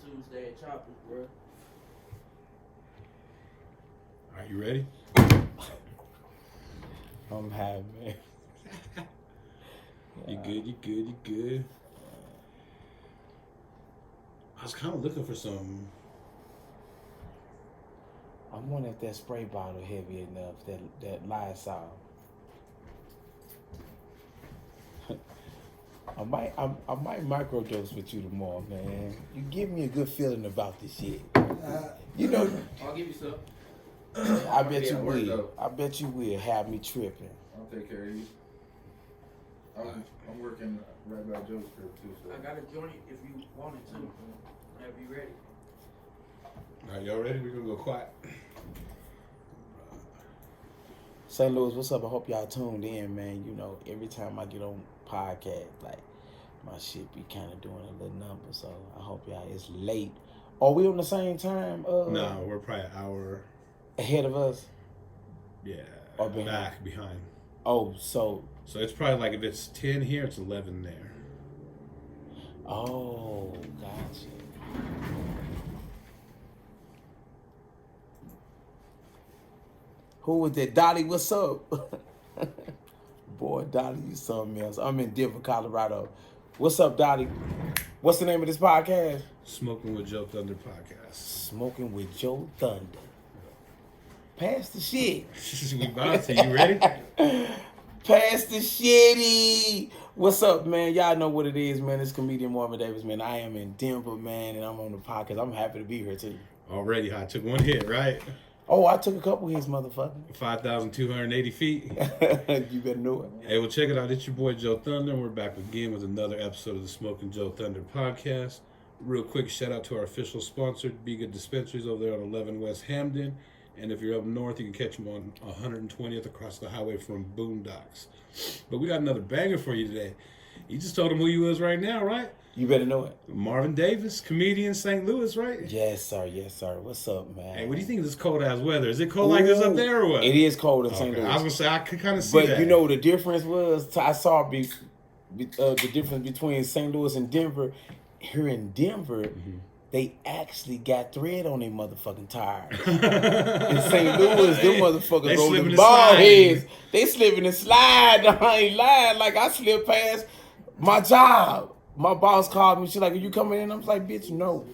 Tuesday at Choppers, bro. All right, you ready? I'm happy, man. You good, you good, you good. I was kind of looking for some. I'm wondering if that spray bottle heavy enough, that Lysol. I might microdose with you tomorrow, man. You give me a good feeling about this shit. You know, I'll give you some. I bet you Yeah, work will. though. I bet you will have me tripping. I'll take care of you. I'm working right by Joe's crib too. So. I got a joint if you wanted to. Whenever you ready. All right, y'all ready? We're going to go quiet. St. Louis, what's up? I hope y'all tuned in, man. You know, every time I get on podcast, like, my shit be kind of doing a little number. So I hope y'all, it's late. Are we on the same time? No, we're probably an hour. Ahead of us? Yeah. Or behind? Back, behind. Oh, so it's probably like if it's 10 here, it's 11 there. oh, gotcha. Who was that? Dolly, what's up? Boy, Dolly, you something else. I'm in Denver, Colorado. What's up, Dolly? What's the name of this podcast? Smoking with JoThunder podcast. Smoking with JoThunder. Pass the shit. We about to. You ready? Pass the shitty. What's up, man? Y'all know what it is, man. It's comedian Marvin Davis, man. I am in Denver, man, and I'm on the podcast. I'm happy to be here, too. Already hot. Took one hit, right? Oh, I took a couple hits, motherfucker. 5,280 feet. You better know it. Hey, well, check it out. It's your boy JoThunder, and we're back again with another episode of the Smoking JoThunder podcast. Real quick shout out to our official sponsor, Be Good Dispensaries over there on 11 West Hamden. And if you're up north, you can catch them on 120th across the highway from Boondocks. But we got another banger for you today. You just told them who you was right now, right? You better know it. Marvin Davis, comedian, St. Louis, right? Yes, sir. Yes, sir. What's up, man? Hey, what do you think of this cold-ass weather? Is it cold like this up there or what? It is cold in St. Okay. Louis. I was going to say, I could kind of see that. But you know, the difference was, I saw the difference between St. Louis and Denver. Here in Denver, they actually got thread on their motherfucking tires. In St. Louis, them motherfuckers rolling ball heads. They slipping and slide. I ain't lying. Like, I slipped past my job. My boss called me. She's like, "Are you coming in?" I'm like, "Bitch, no."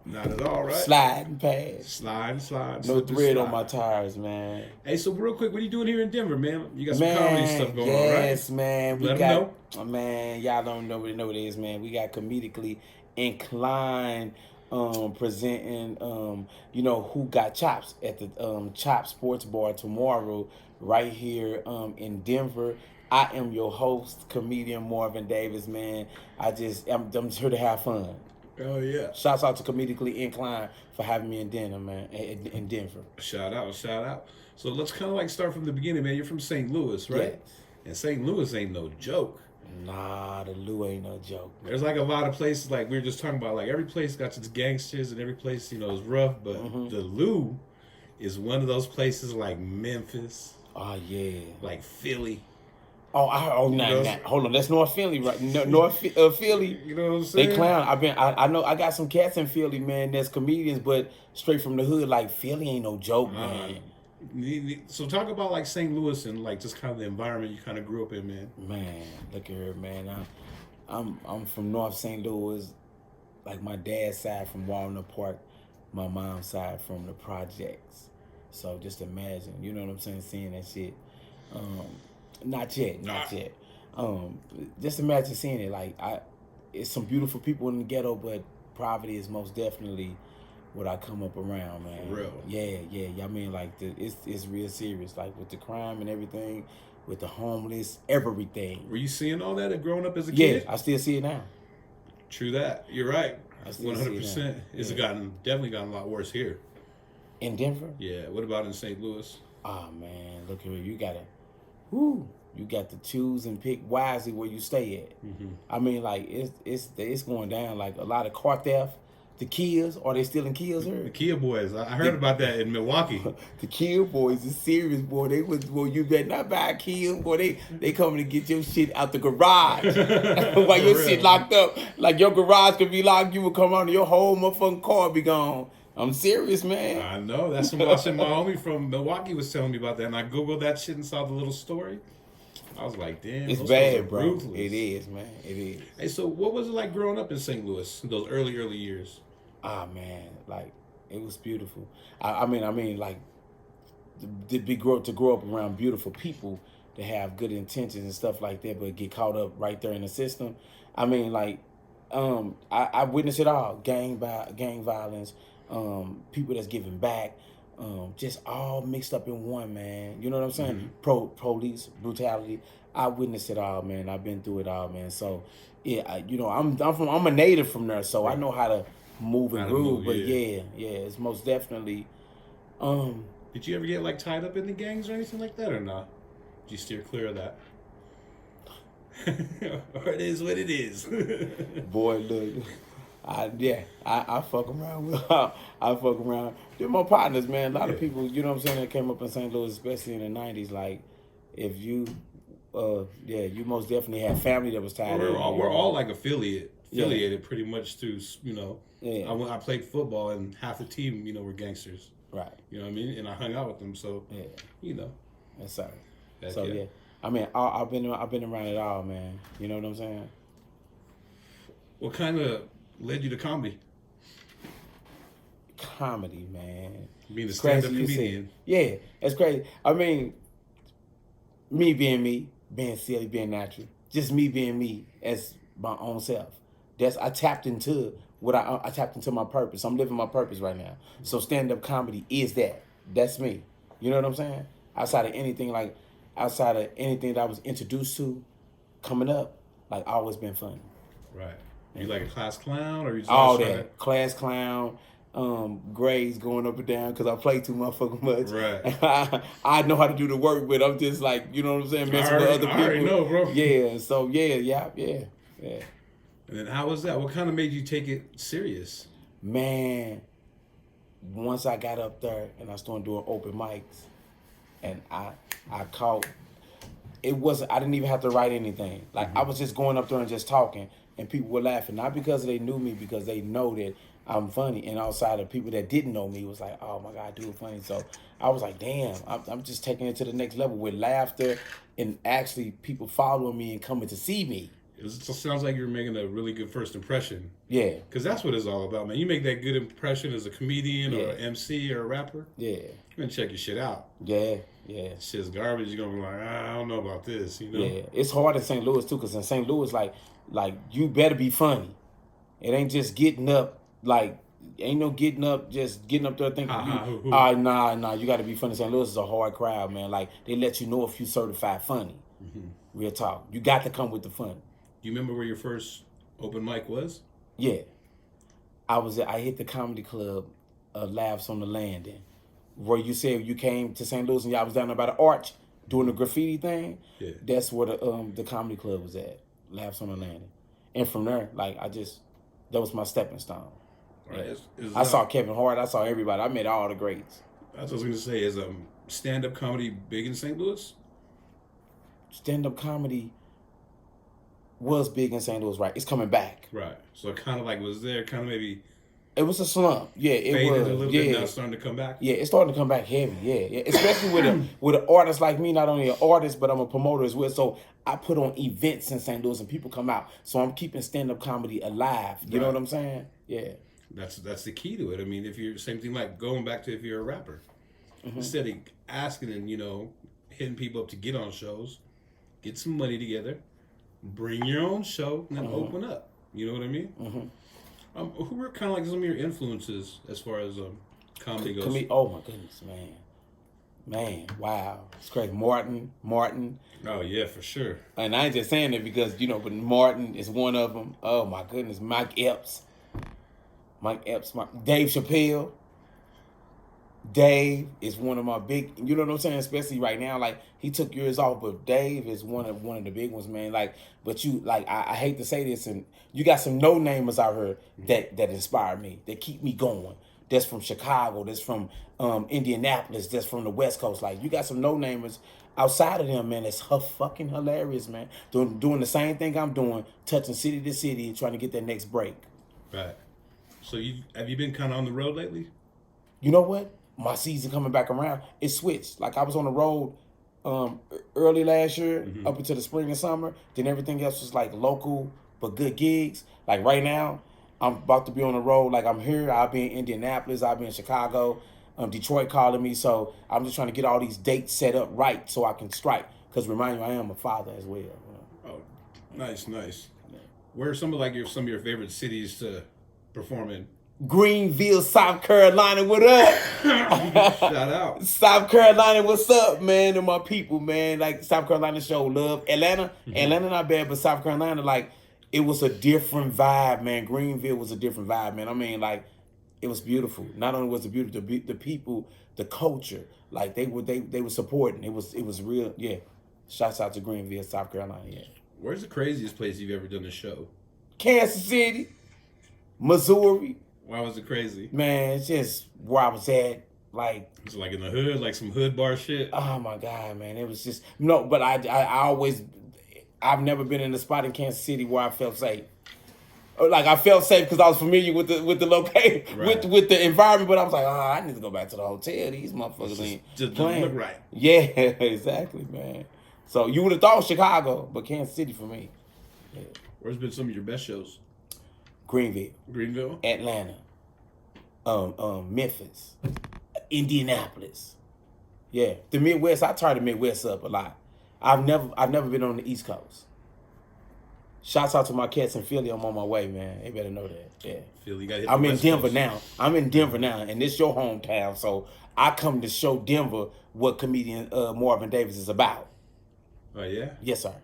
Not at all, right? Sliding past. Slide. No thread on my tires, man. Hey, so real quick, what are you doing here in Denver, man? You got some comedy stuff going on, right? Yes, man. We Let got, them know. Man, y'all don't know what it is, man. We got Comedically Inclined presenting, Who Got Chops at the Chop Sports Bar tomorrow right here in Denver. I am your host, comedian Marvin Davis, man. I'm just here to have fun. Oh, yeah. Shouts out to Comedically Inclined for having me in Denver, man. In Denver. Shout out. So let's kind of like start from the beginning, man. You're from St. Louis, right? Yes. And St. Louis ain't no joke. Nah, the Lou ain't no joke. There's like a lot of places, like we were just talking about, like every place got its gangsters and every place, is rough. But the Lou is one of those places like Memphis. Oh, yeah. Like Philly. Oh, hold on. That's North Philly, right? North Philly. You know what I'm saying? They clown. I know. I got some cats in Philly, man. That's comedians, but straight from the hood. Like Philly ain't no joke, man. So talk about like St. Louis and like just kind of the environment you kind of grew up in, man. Man, look at her, man. I'm from North St. Louis. Like my dad's side from Walnut Park, my mom's side from the projects. So just imagine, you know what I'm saying, seeing that shit. Not yet. Just imagine seeing it. Like it's some beautiful people in the ghetto, but poverty is most definitely what I come up around, man. For real. Yeah. I mean, like it's real serious. Like with the crime and everything, with the homeless, everything. Were you seeing all that growing up as a kid? Yeah, I still see it now. True that. You're right. 100%. It's Yeah. definitely gotten a lot worse here. In Denver? Yeah. What about in St. Louis? Oh man, look here. You got to choose and pick wisely where you stay at. I mean, like it's going down. Like a lot of car theft, The Kias, are they still in Kias The here? Kia boys. I heard about that in Milwaukee. The Kia boys is serious, boy. They was, boy, you better not buy a Kia, boy. They coming to get your shit out the garage while your For shit real. locked up. Like your garage could be locked, you would come out and your whole motherfucking car be gone. I'm serious, man. I know. That's what my homie from Milwaukee was telling me about that, and I googled that shit and saw the little story. I was like, damn, It's those folks are bad, bro. ruthless. It is, man. It is. Hey, so what was it like growing up in St. Louis in those early years? Ah, man, like it was beautiful. I mean, like to grow up around beautiful people, to have good intentions and stuff like that, but get caught up right there in the system. I mean, like, I witnessed it all: gang violence, people that's giving back, just all mixed up in one, man. You know what I'm saying? Police brutality. I witnessed it all, man. I've been through it all, man. So yeah, I'm a native from there, so I know how to move and How to groove. move, But yeah. it's most definitely. Did you ever get like tied up in the gangs or anything like that, or not? Did you steer clear of that? Or it is what it is. Boy, look, I fuck around with I fuck around. They're my partners, man. A lot of people, you know what I'm saying, that came up in St. Louis, especially in the '90s. Like, if you, you most definitely had family that was tied We're in. all like affiliated pretty much through, you know. Yeah. I played football and half the team, you know, were gangsters. Right. You know what I mean? And I hung out with them, so Yeah. you know. Yes, sir. Heck So yeah. I mean, I've been around it all, man. You know what I'm saying? What kind of led you to comedy? Comedy, man. Being a It's crazy stand-up you said. comedian. Yeah, it's crazy. I mean, me, being silly, being natural, just me being me as my own self. I tapped into I tapped into my purpose. I'm living my purpose right now. So stand-up comedy is that. That's me. You know what I'm saying? Outside of anything that I was introduced to coming up, like always been funny. Right. You like a class clown, or you just All always trying that. Class clown, grades going up and down because I play too motherfucking much. Right. I know how to do the work, but I'm just like, you know what I'm saying, messing with other people. I already know, bro. Yeah, so yeah. And then how was that? What kind of made you take it serious? Man, once I got up there and I started doing open mics, and I caught, I didn't even have to write anything. Like, I was just going up there and just talking, and people were laughing, not because they knew me, because they know that I'm funny. And outside of people that didn't know me, it was like, oh my God, dude, funny. So I was like, damn, I'm just taking it to the next level with laughter and actually people following me and coming to see me. It sounds like you're making a really good first impression. Yeah. Because that's what it's all about, man. You make that good impression as a comedian or an MC or a rapper, Yeah. you're going to check your shit out. Yeah. Shit's garbage. You're going to be like, I don't know about this, you know? Yeah. It's hard in St. Louis, too, because in St. Louis, like you better be funny. It ain't just getting up, just getting up there thinking, nah, you got to be funny. St. Louis is a hard crowd, man. Like, they let you know if you certified funny. Mm-hmm. Real talk. You got to come with the funny. You remember where your first open mic was? Yeah. I hit the comedy club, Laughs on the Landing, where you said you came to St. Louis and y'all was down there by the arch doing the graffiti thing. Yeah. That's where the comedy club was at, Laughs on the Landing. And from there, that was my stepping stone. Right. Yeah. I saw Kevin Hart. I saw everybody. I met all the greats. That's what I was going to say. Is stand-up comedy big in St. Louis? Stand-up comedy was big in St. Louis, right? It's coming back. Right. So it kind of was there, kind of maybe It was a slump. Yeah, it faded was. a little bit, now it's starting to come back. Yeah, it's starting to come back heavy. Yeah. Especially with an artist like me, not only an artist, but I'm a promoter as well. So I put on events in St. Louis and people come out. So I'm keeping stand-up comedy alive. You know what I'm saying? Yeah. That's the key to it. I mean, if you're same thing like going back to if you're a rapper, instead of asking and hitting people up to get on shows, get some money together, bring your own show, and then open up. You know what I mean? Mm-hmm. Who were kind of like some of your influences as far as comedy goes? Oh my goodness, man, wow, it's crazy. Martin. Oh yeah, for sure. And I ain't just saying that because but Martin is one of them. Oh my goodness, Mike Epps, Dave Chappelle. Dave is one of my big, you know what I'm saying? Especially right now, like he took years off, but Dave is one of the big ones, man. Like, but you like I hate to say this, and you got some no namers out here that inspire me, that keep me going. That's from Chicago, that's from Indianapolis, that's from the West Coast. Like you got some no namers outside of them, man. It's fucking hilarious, man. Doing the same thing I'm doing, touching city to city, trying to get that next break. Right. So have you been kind of on the road lately? You know what? My season coming back around, it switched. Like I was on the road early last year, up until the spring and summer. Then everything else was like local but good gigs. Like right now, I'm about to be on the road. Like I'm here. I'll be in Indianapolis. I'll be in Chicago. Detroit calling me. So I'm just trying to get all these dates set up right so I can strike. Because remind you, I am a father as well. You know? Oh, nice. Where are some of your favorite cities to perform in? Greenville, South Carolina, what up? Shout out. South Carolina, what's up, man? And my people, man. Like South Carolina show love. Atlanta not bad, but South Carolina, like, it was a different vibe, man. Greenville was a different vibe, man. I mean, like, it was beautiful. Not only was it beautiful, the people, the culture, like they were supporting. It was real, yeah. Shouts out to Greenville, South Carolina, yeah. Where's the craziest place you've ever done a show? Kansas City, Missouri. Why was it crazy? Man, it's just where I was at. Like, it's like in the hood, like some hood bar shit. Oh my God, man! It was just no, but I've never been in a spot in Kansas City where I felt safe. Like I felt safe because I was familiar with the location, right. with the environment. But I was like, I need to go back to the hotel. These motherfuckers ain't just playing. Look right. Yeah, exactly, man. So you would have thought Chicago, but Kansas City for me. Yeah. Where's been some of your best shows? Greenville, Atlanta, Memphis, Indianapolis. Yeah, the Midwest. I turn the Midwest up a lot. I've never been on the East Coast. Shouts out to my cats in Philly. I'm on my way, man. They better know that. Yeah, Philly, got hit. I'm in Denver now. And it's your hometown, so I come to show Denver what comedian Marvin Davis is about. Oh yeah. Yes, sir.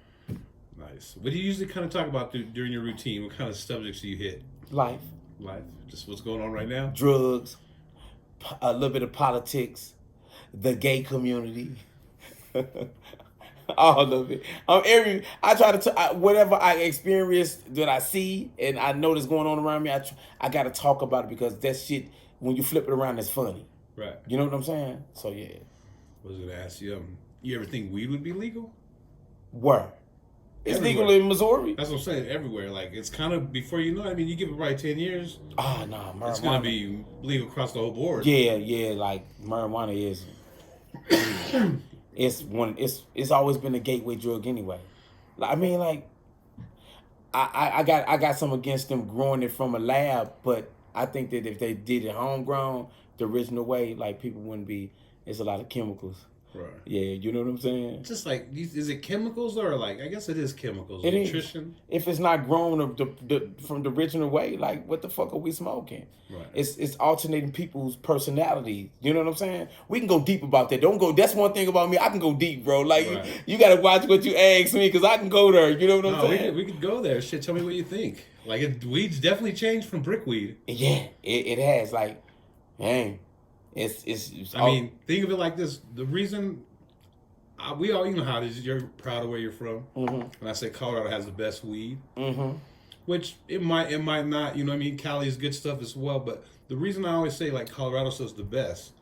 Nice. What do you usually kind of talk about during your routine? What kind of subjects do you hit? Life. Just what's going on right now? Drugs, a little bit of politics, the gay community, all of it. I try to whatever I experience that I see and I know that's going on around me. I got to talk about it because that shit, when you flip it around, it's funny. Right. You know what I'm saying? So yeah. I was gonna ask you. You ever think weed would be legal? Where? It's everywhere. legal in Missouri. That's what I'm saying. Everywhere. Like, it's kind of, before you know it, I mean, you give it probably 10 years. Oh, no. Marijuana. It's going to be legal across the whole board. Yeah. Like, marijuana is... it's always been a gateway drug anyway. I mean, like, I got some against them growing it from a lab, but I think that if they did it homegrown, the original way, like, people wouldn't be... It's a lot of chemicals. Right. Yeah, you know what I'm saying? Just like, is it chemicals or like, I guess it is chemicals. It nutrition. Is. If it's not grown from the original way, like what the fuck are we smoking? Right. It's alternating people's personalities. You know what I'm saying? We can go deep about that. Don't go. That's one thing about me. I can go deep, bro. Like right. you gotta watch what you ask me because I can go there. You know what I'm saying? We could go there. Shit, tell me what you think. Like, weed's definitely changed from brickweed. Yeah, it has. Like, man, it's I mean, think of it like this. The reason. We all, you know how it is. You're proud of where you're from. Mm-hmm. And I say Colorado has the best weed. Mm-hmm. Which it might not. You know what I mean? Cali is good stuff as well. But the reason I always say, like, Colorado stuff's the best.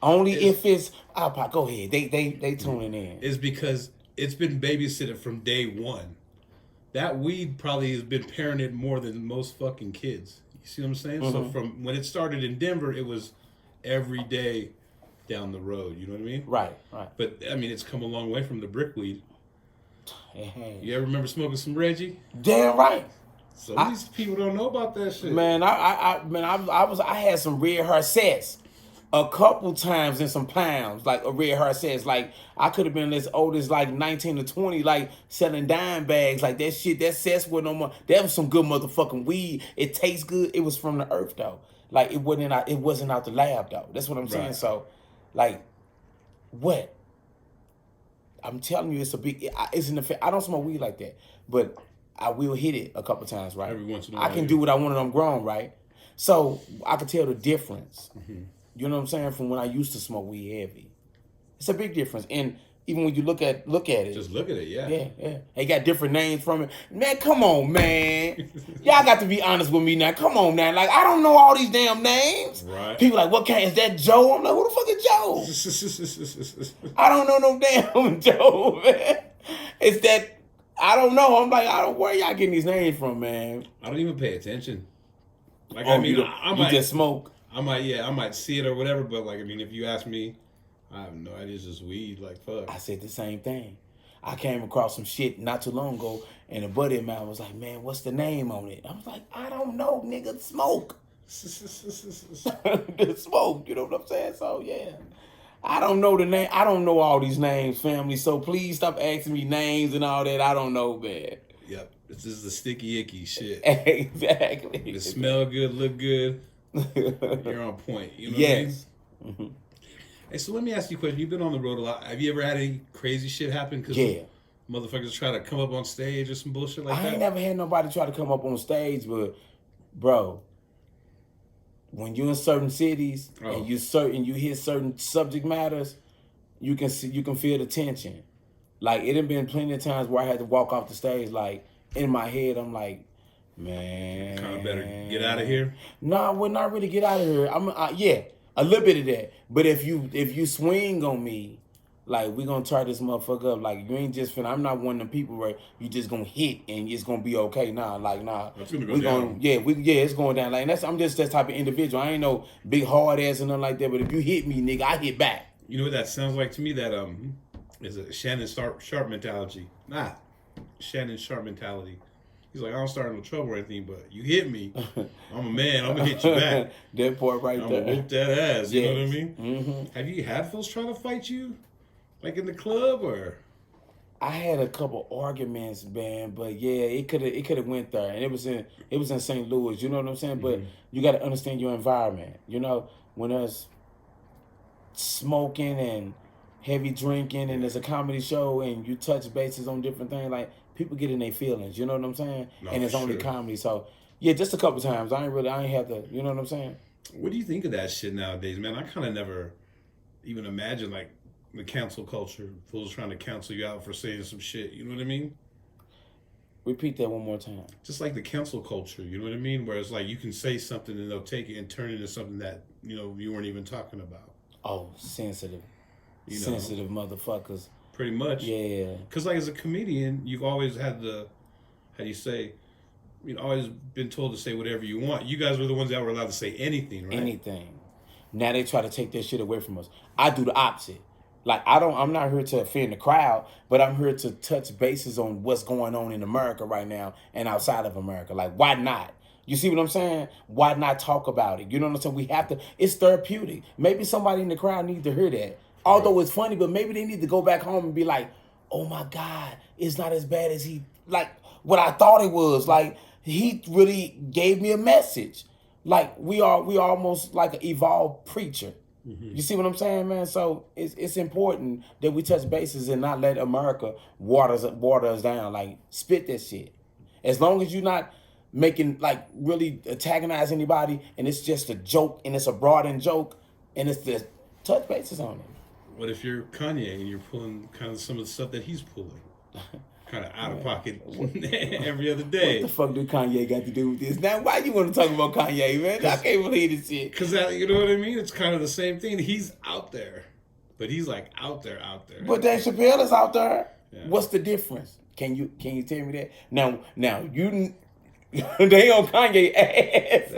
Only if it's... go ahead. They tuning in. Is because it's been babysitted from day one. That weed probably has been parented more than most fucking kids. You see what I'm saying? Mm-hmm. So from when it started in Denver, it was every day down the road, you know what I mean? Right. But I mean, it's come a long way from the brickweed. Hey. You ever remember smoking some Reggie? Damn right. Some of these people don't know about that shit. Man, I had some red hair sets a couple times in some pounds, like a red hair sets. Like I could have been as old as like 19 or 20, like selling dime bags, like that shit. That sets were no more. That was some good motherfucking weed. It tastes good. It was from the earth though. Like it wasn't out the lab though. That's what I'm saying. Right. So. Like, what? I'm telling you, it's a big. It's an effect. I don't smoke weed like that, but I will hit it a couple times, right? Every once in a while. I can do what I want when I'm grown, right? So I can tell the difference. Mm-hmm. You know what I'm saying? From when I used to smoke weed heavy. It's a big difference. And even when you look at it. Just look at it, yeah. Yeah. They got different names from it. Man, come on, man. Y'all got to be honest with me now. Come on now. Like, I don't know all these damn names. Right. People like, what kind is that Joe? I'm like, who the fuck is Joe? I don't know no damn Joe, man. It's that, I don't know. I'm like, where y'all getting these names from, man? I don't even pay attention. Like, I might just smoke. I might see it or whatever, but like, I mean, if you ask me, I have no idea. It's just weed. Like, fuck. I said the same thing. I came across some shit not too long ago, and a buddy of mine was like, man, what's the name on it? I was like, I don't know, nigga. Smoke. The smoke. You know what I'm saying? So, yeah. I don't know the name. I don't know all these names, family. So, please stop asking me names and all that. I don't know, man. Yep. This is the sticky, icky shit. Exactly. It smell good, look good. You're on point. You know what I mean? Yes. Mm-hmm. Hey, so let me ask you a question. You've been on the road a lot. Have you ever had any crazy shit happen? Cause motherfuckers try to come up on stage or some bullshit like that? I ain't never had nobody try to come up on stage, but, bro, when you're in certain cities and you hit certain subject matters, you can feel the tension. Like, it done been plenty of times where I had to walk off the stage, like, in my head, I'm like, man. Kind of better get out of here? No, I would not really get out of here. Yeah. A little bit of that, but if you swing on me, like, we gonna try this motherfucker up. Like, you ain't just finna. I'm not one of them people where you just gonna hit and it's gonna be okay. Nah, like, nah. It's gonna go down. It's going down. Like, I'm just that type of individual. I ain't no big hard ass or nothing like that. But if you hit me, nigga, I hit back. You know what that sounds like to me? That is a Shannon Sharp mentality. Shannon Sharp mentality. He's like, I don't start no trouble or anything, but you hit me, I'm a man. I'm gonna hit you back. That part right I'm there. I'm gonna whoop that ass. You know what I mean? Mm-hmm. Have you had folks trying to fight you, like in the club, or? I had a couple arguments, man, but yeah, it could have went there, and it was in St. Louis. You know what I'm saying? But you got to understand your environment. You know, when there's smoking and heavy drinking, and there's a comedy show, and you touch bases on different things, like, people get in their feelings, you know what I'm saying? No, and it's only comedy. So, yeah, just a couple times. I ain't had to, you know what I'm saying? What do you think of that shit nowadays, man? I kind of never even imagined, like, the cancel culture. Fools trying to cancel you out for saying some shit, you know what I mean? Repeat that one more time. Just like the cancel culture, you know what I mean? Where it's like you can say something and they'll take it and turn it into something that, you know, you weren't even talking about. Oh, sensitive. You know? Sensitive motherfuckers. Pretty much. Yeah. Because, like, as a comedian, you've always had always been told to say whatever you want. You guys were the ones that were allowed to say anything, right? Anything. Now they try to take that shit away from us. I do the opposite. Like, I'm not here to offend the crowd, but I'm here to touch bases on what's going on in America right now and outside of America. Like, why not? You see what I'm saying? Why not talk about it? You know what I'm saying? It's therapeutic. Maybe somebody in the crowd needs to hear that. Although it's funny, but maybe they need to go back home and be like, oh my God, it's not as bad as what I thought it was. Like, he really gave me a message. Like, we almost like an evolved preacher. Mm-hmm. You see what I'm saying, man? So it's important that we touch bases and not let America water us down. Like, spit that shit. As long as you're not making, like, really antagonize anybody and it's just a joke and it's a broadened joke and it's just touch bases on it. What if you're Kanye and you're pulling kind of some of the stuff that he's pulling? Kind of out of pocket every other day. What the fuck do Kanye got to do with this? Now, why you want to talk about Kanye, man? I can't believe this shit. Because, you know what I mean? It's kind of the same thing. He's out there. But he's, like, out there. But Dave Chappelle is out there. Yeah. What's the difference? Can you tell me that? Now, you... they on Kanye ass.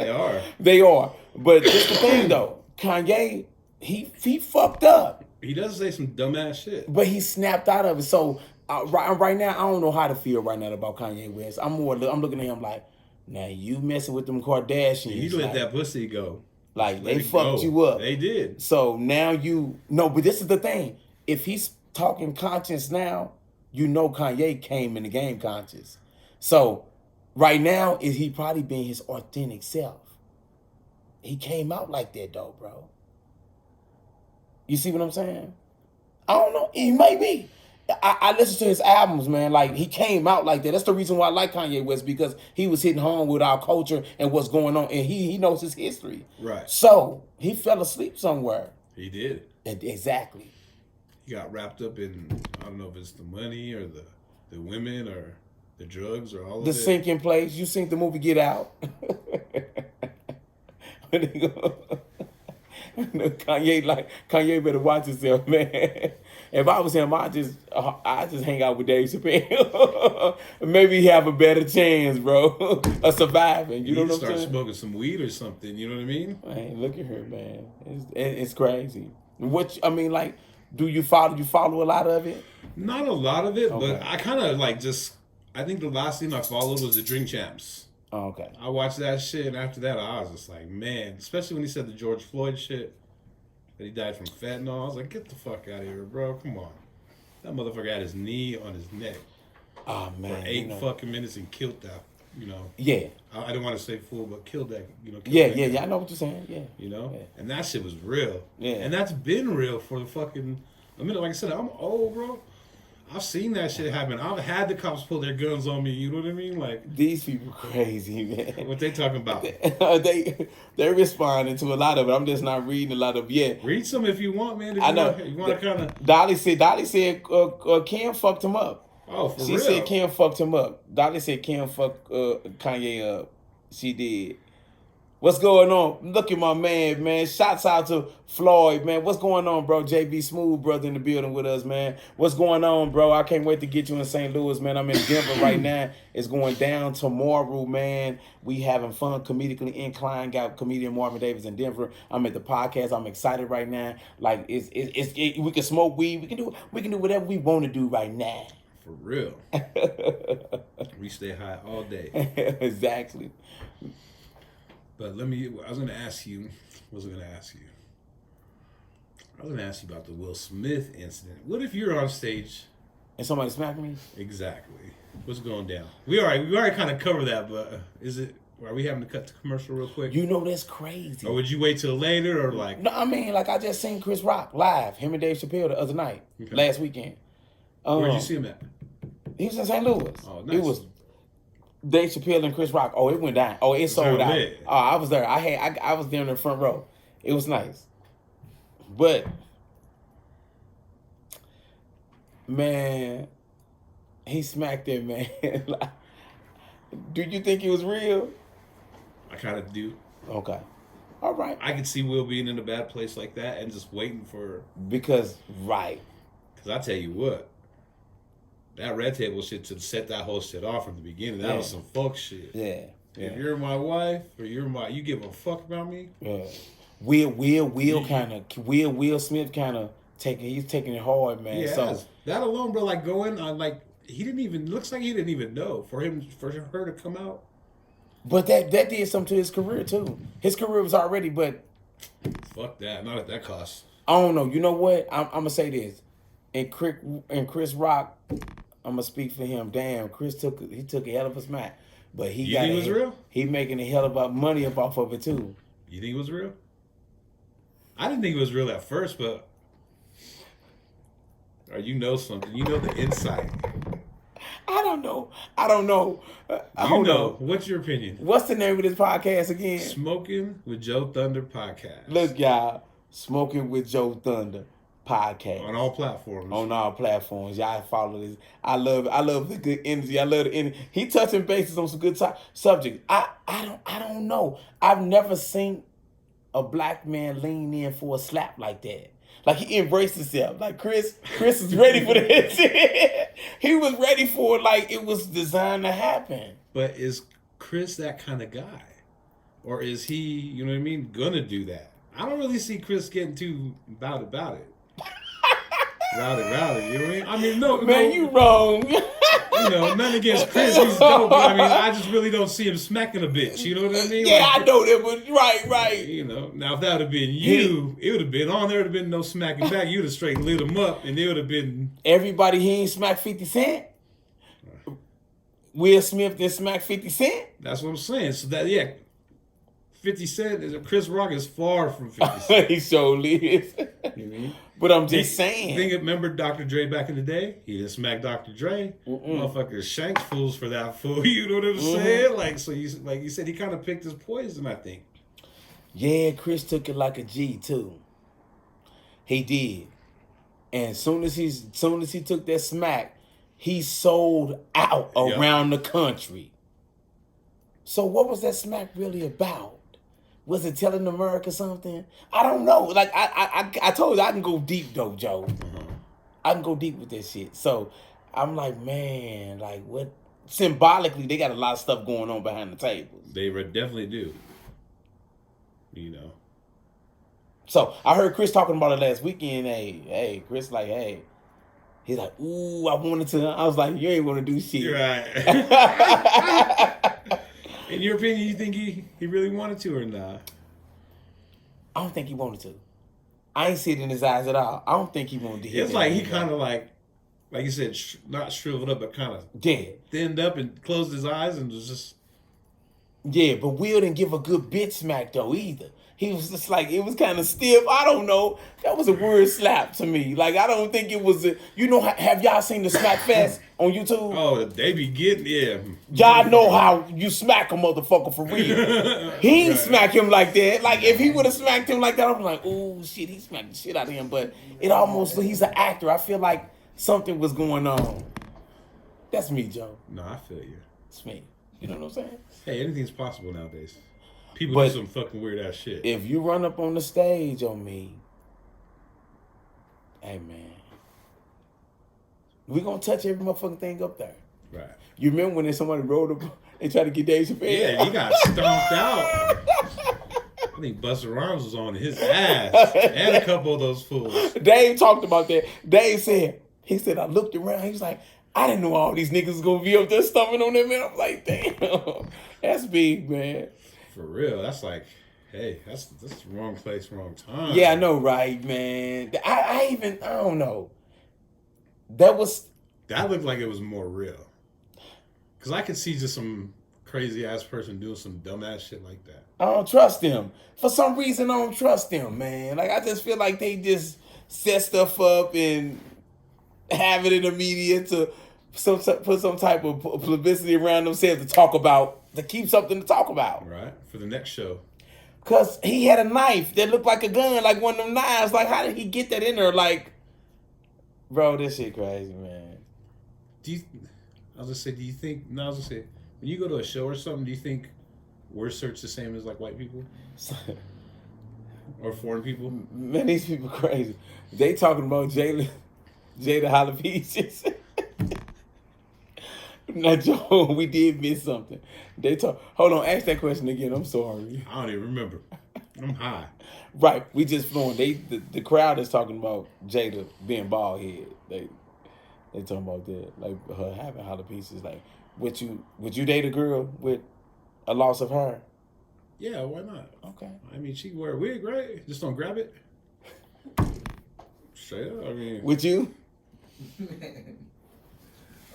They are. But just the thing, though. Kanye, he fucked up. He does say some dumbass shit. But he snapped out of it. So, right now, I don't know how to feel right now about Kanye West. I'm looking at him like, now you messing with them Kardashians. Yeah, you let that pussy go. Like, they fucked you up. They did. So now but this is the thing. If he's talking conscious now, you know Kanye came in the game conscious. So right now, is he probably being his authentic self? He came out like that though, bro. You see what I'm saying? I don't know. He might be. I listen to his albums, man. Like, he came out like that. That's the reason why I like Kanye West, because he was hitting home with our culture and what's going on, and he knows his history. Right. So he fell asleep somewhere. He did. Exactly. He got wrapped up in, I don't know if it's the money or the women or the drugs or all of The it. sinking place. You seen the movie Get Out? Kanye better watch himself, man. If I was him, I just hang out with Dave Chappelle. Maybe he have a better chance, bro, of surviving. You know what I'm start saying? smoking some weed or something. You know what I mean? Man, look at her, man. It's crazy. Like, do you follow a lot of it? Not a lot of it, Okay. but I kind of I think the last thing I followed was the Drink Champs. Oh, okay. I watched that shit, and after that, I was just like, man, especially when he said the George Floyd shit, that he died from fentanyl. I was like, get the fuck out of here, bro. Come on. That motherfucker had his knee on his neck Oh, man. for 8 fucking minutes and killed that, Yeah. I didn't want to say fool, but killed that, killed Yeah, that guy, I know what you're saying. Yeah. Yeah. And that shit was real. Yeah. And that's been real for the fucking, like I said, I'm old, bro. I've seen that shit happen. I've had the cops pull their guns on me. You know what I mean? Like, These people crazy, man. what they talking about? They're responding to a lot of it. I'm just not reading a lot of it yet. Read some if you want, man. If I know. You want to kind of. Dolly said Kim fucked him up. Oh, for She real? said Kim fucked him up. Dolly said Kim fucked Kanye up. She did. What's going on? Look at my man. Shouts out to Floyd, man. What's going on, bro? JB Smooth, brother, in the building with us, man. What's going on, bro? I can't wait to get you in St. Louis, man. I'm in Denver right now. It's going down tomorrow, man. We having fun, comedically inclined. Got comedian Marvin Davis in Denver. I'm at the podcast. I'm excited right now. Like, we can smoke weed. We can do whatever we want to do right now. For real. We stay high all day. Exactly. But I was going to ask you about the Will Smith incident. What if you're on stage? And somebody smacked me? Exactly. What's going down? We already kind of covered that, but are we having to cut the commercial real quick? You know, that's crazy. Or would you wait till later, or like? No, I mean, like, I just seen Chris Rock live, him and Dave Chappelle the other night, last weekend. Where'd you see him at? He was in St. Louis. Oh, nice. It was Dave Chappelle and Chris Rock. Oh, it went down. Oh, it sold out. Lit. Oh, I was there. I was there in the front row. It was nice. But, man, he smacked it, man. Like, do you think it was real? I kind of do. Okay. All right. I could see Will being in a bad place like that and just waiting for. Because I tell you what, that red table shit to set that whole shit off from the beginning. That was some fuck shit. Yeah. If you're my wife or you give a fuck about me. Yeah. Will Smith kind of he's taking it hard, man. Yeah. So that alone, bro, like going on, like looks like he didn't even know for her to come out. But that did something to his career too. His career was already, but fuck that, not at that cost. I don't know. You know what? I'm gonna say this. And Chris Rock, I'm gonna speak for him. Damn, Chris took a hell of a smack, but You think it was real? He making a hell of a money up off of it too. You think it was real? I didn't think it was real at first, but or you know something. You know the insight. I don't know. I don't know. What's your opinion? What's the name of this podcast again? Smoking with JoThunder podcast. Look, y'all, Smoking with JoThunder podcast on all platforms. On all platforms, y'all follow this. I love the good energy. I love the energy. He touching bases on some good subjects. I don't know. I've never seen a black man lean in for a slap like that. Like, he embraced himself. Like, Chris is ready for this. He was ready for it, like it was designed to happen. But is Chris that kind of guy? Or is he, you know what I mean, gonna do that? I don't really see Chris getting too about it. Rowdy, you know what I mean? I mean, no. Man, you wrong. You know, nothing against Chris, he's dope, but I mean, I just really don't see him smacking a bitch, you know what I mean? Yeah, like, I know that, but right. You know, now if that would have been you, it would have been on there, would have been no smacking back. You would have straight lit him up, and it would have been... Everybody, he ain't smacked 50 Cent. Will Smith didn't smack 50 Cent. That's what I'm saying. So that, yeah, 50 Cent, Chris Rock is far from 50 Cent. He surely is. You know what I mean? But I'm just saying. Remember Dr. Dre back in the day? He didn't smack Dr. Dre. Motherfuckers shanked fools for that fool. You know what I'm saying? Like you said, he kind of picked his poison, I think. Yeah, Chris took it like a G too. He did. And soon as he took that smack, he sold out around the country. So what was that smack really about? Was it telling America something? I don't know. Like I told you I can go deep though, Joe. I can go deep with this shit. So I'm like, man, like what? Symbolically, they got a lot of stuff going on behind the tables. They definitely do. You know. So I heard Chris talking about it last weekend. Hey, Chris, like, hey, he's like, ooh, I wanted to. I was like, you ain't want to do shit. You're right. In your opinion, you think he really wanted to or not? I don't think he wanted to. I ain't see it in his eyes at all. I don't think he wanted to hear. It's like he kind of like you said, not shriveled up, but kind of thinned up and closed his eyes and was just. Yeah, but Will didn't give a good bitch smack though either. He was just like, it was kind of stiff. I don't know. That was a word slap to me. Like, I don't think it was have y'all seen the Smack Fest on YouTube? Oh, they be getting, yeah. Y'all know how you smack a motherfucker for real. He ain't smack him like that. Like, if he would have smacked him like that, I'm like, oh, shit, he smacked the shit out of him. But it almost, he's an actor. I feel like something was going on. That's me, Joe. No, I feel you. It's me. You know what I'm saying? Hey, anything's possible nowadays. People do some fucking weird ass shit. If you run up on the stage on me, hey man, we gonna touch every motherfucking thing up there. Right. You remember when somebody rolled up and tried to get Dave Chappelle? Yeah, he got stomped out. I think Busta Rhymes was on his ass. And a couple of those fools. Dave talked about that. Dave said, I looked around, he was like, I didn't know all these niggas was gonna be up there stomping on that man. I'm like, damn, that's big, man. For real, that's like, hey, that's the wrong place, wrong time. Yeah, I know, right, man. I don't know. That looked like it was more real. Because I could see just some crazy ass person doing some dumb ass shit like that. I don't trust them. For some reason, I don't trust them, man. Like, I just feel like they just set stuff up and have it in the media to put some type of publicity around themselves to keep something to talk about. Right, for the next show. Because he had a knife that looked like a gun, like one of them knives. Like, how did he get that in there? Like, bro, this shit crazy, man. Do you think, when you go to a show or something, do you think word search the same as like white people? Or foreign people? Man, these people crazy. They talking about Jada Jalapicious. Now, Joe, we did miss something. Hold on, ask that question again. I'm sorry. I don't even remember. I'm high. Right, we just flowing. The crowd is talking about Jada being bald head. They talking about that, like her having jalapicios. Like, would you date a girl with a loss of hair? Yeah, why not? Okay. I mean, she can wear a wig, right? Just don't grab it. Straight up. I mean, Would you?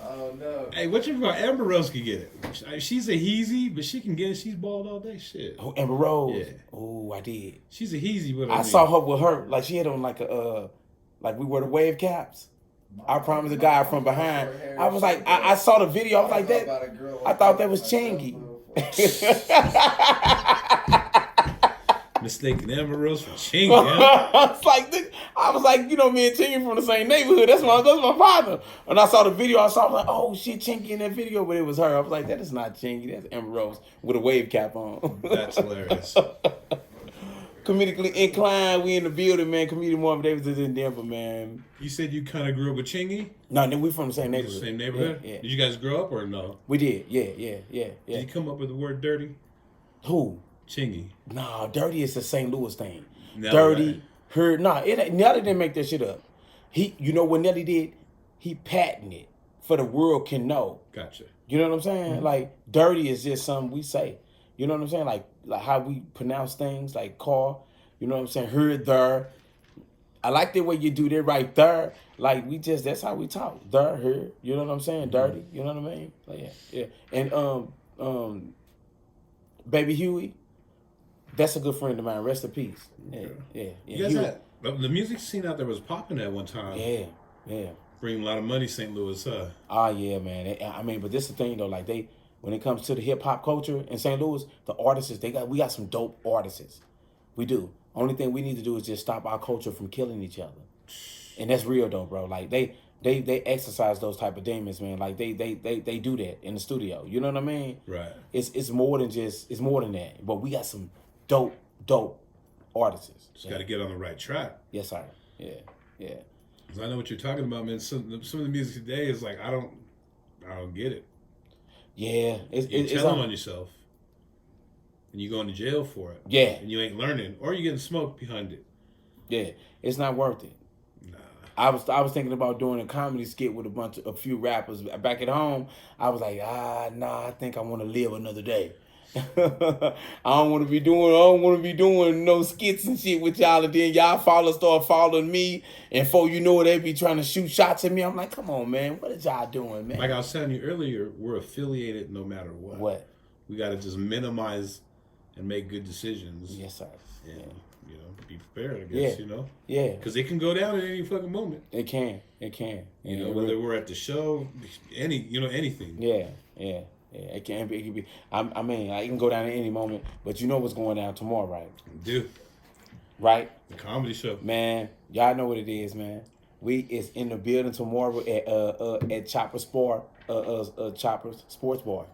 Oh no. Hey, what you about? Amber Rose can get it. She's a heezy, but she can get it. She's bald all day. Shit. Oh, Amber Rose. Yeah. Oh, I did. She's a heezy, but I saw her with her, like she had on like like we wore the wave caps. I promised a guy from behind. I was like, I saw the video. I was like that. I thought that was Chingy. Mistaken Amber Rose for Chingy. Huh? I was like, you know, me and Chingy from the same neighborhood. That's my partner. And I saw the video. I was like, oh shit, Chingy in that video, but it was her. I was like, that is not Chingy. That's Amber Rose with a wave cap on. That's hilarious. Comedically inclined, we in the building, man. Comedian Marvin Davis is in Denver, man. You said you kind of grew up with Chingy? No, we from the same neighborhood. Same neighborhood? Yeah. Did you guys grow up or no? We did, yeah. Did you come up with the word dirty? Who? Chingy. Nah, dirty is a St. Louis thing. No, dirty, her. Nah, Nelly didn't make that shit up. You know what Nelly did? He patented it for the world can know. Gotcha. You know what I'm saying? Mm-hmm. Like, dirty is just something we say. You know what I'm saying? Like how we pronounce things, like car. You know what I'm saying? Her, there. I like the way you do that right there. Like, that's how we talk. There, her. You know what I'm saying? Dirty. You know what I mean? Like, yeah. And Baby Huey, That's a good friend of mine. Rest in peace. Okay. Yeah. You guys had the music scene out there was popping at one time. Yeah. Bringing a lot of money, St. Louis, huh? Ah, yeah, man. I mean, but this is the thing though. Like when it comes to the hip hop culture in St. Louis, the artists we got some dope artists. We do. Only thing we need to do is just stop our culture from killing each other, and that's real though, bro. Like they exercise those type of demons, man. Like they do that in the studio. You know what I mean? Right. It's more than that. But we got some dope artists. Just got to get on the right track. Yes, sir. Yeah. 'Cause I know what you're talking about, man. Some of the music today is like I don't get it. Yeah, You're telling on yourself, and you going to jail for it. Yeah, and you ain't learning, or you getting smoked behind it. Yeah, it's not worth it. Nah. I was thinking about doing a comedy skit with a few rappers back at home. I was like, I think I want to live another day. I don't want to be doing no skits and shit with y'all, and then y'all start following me, and before you know it, they be trying to shoot shots at me. I'm like, come on, man, what is y'all doing, man? Like I was telling you earlier, we're affiliated no matter what. What? We got to just minimize and make good decisions. Yes, sir. And, be prepared, I guess, Yeah. Because it can go down at any fucking moment. It can. Whether we're at the show, anything. Yeah. It can be. I mean, it can go down at any moment, but you know what's going down tomorrow, right? Do. Right? The comedy show. Man, y'all know what it is, man. We is in the building tomorrow at Chopper Sports Bar.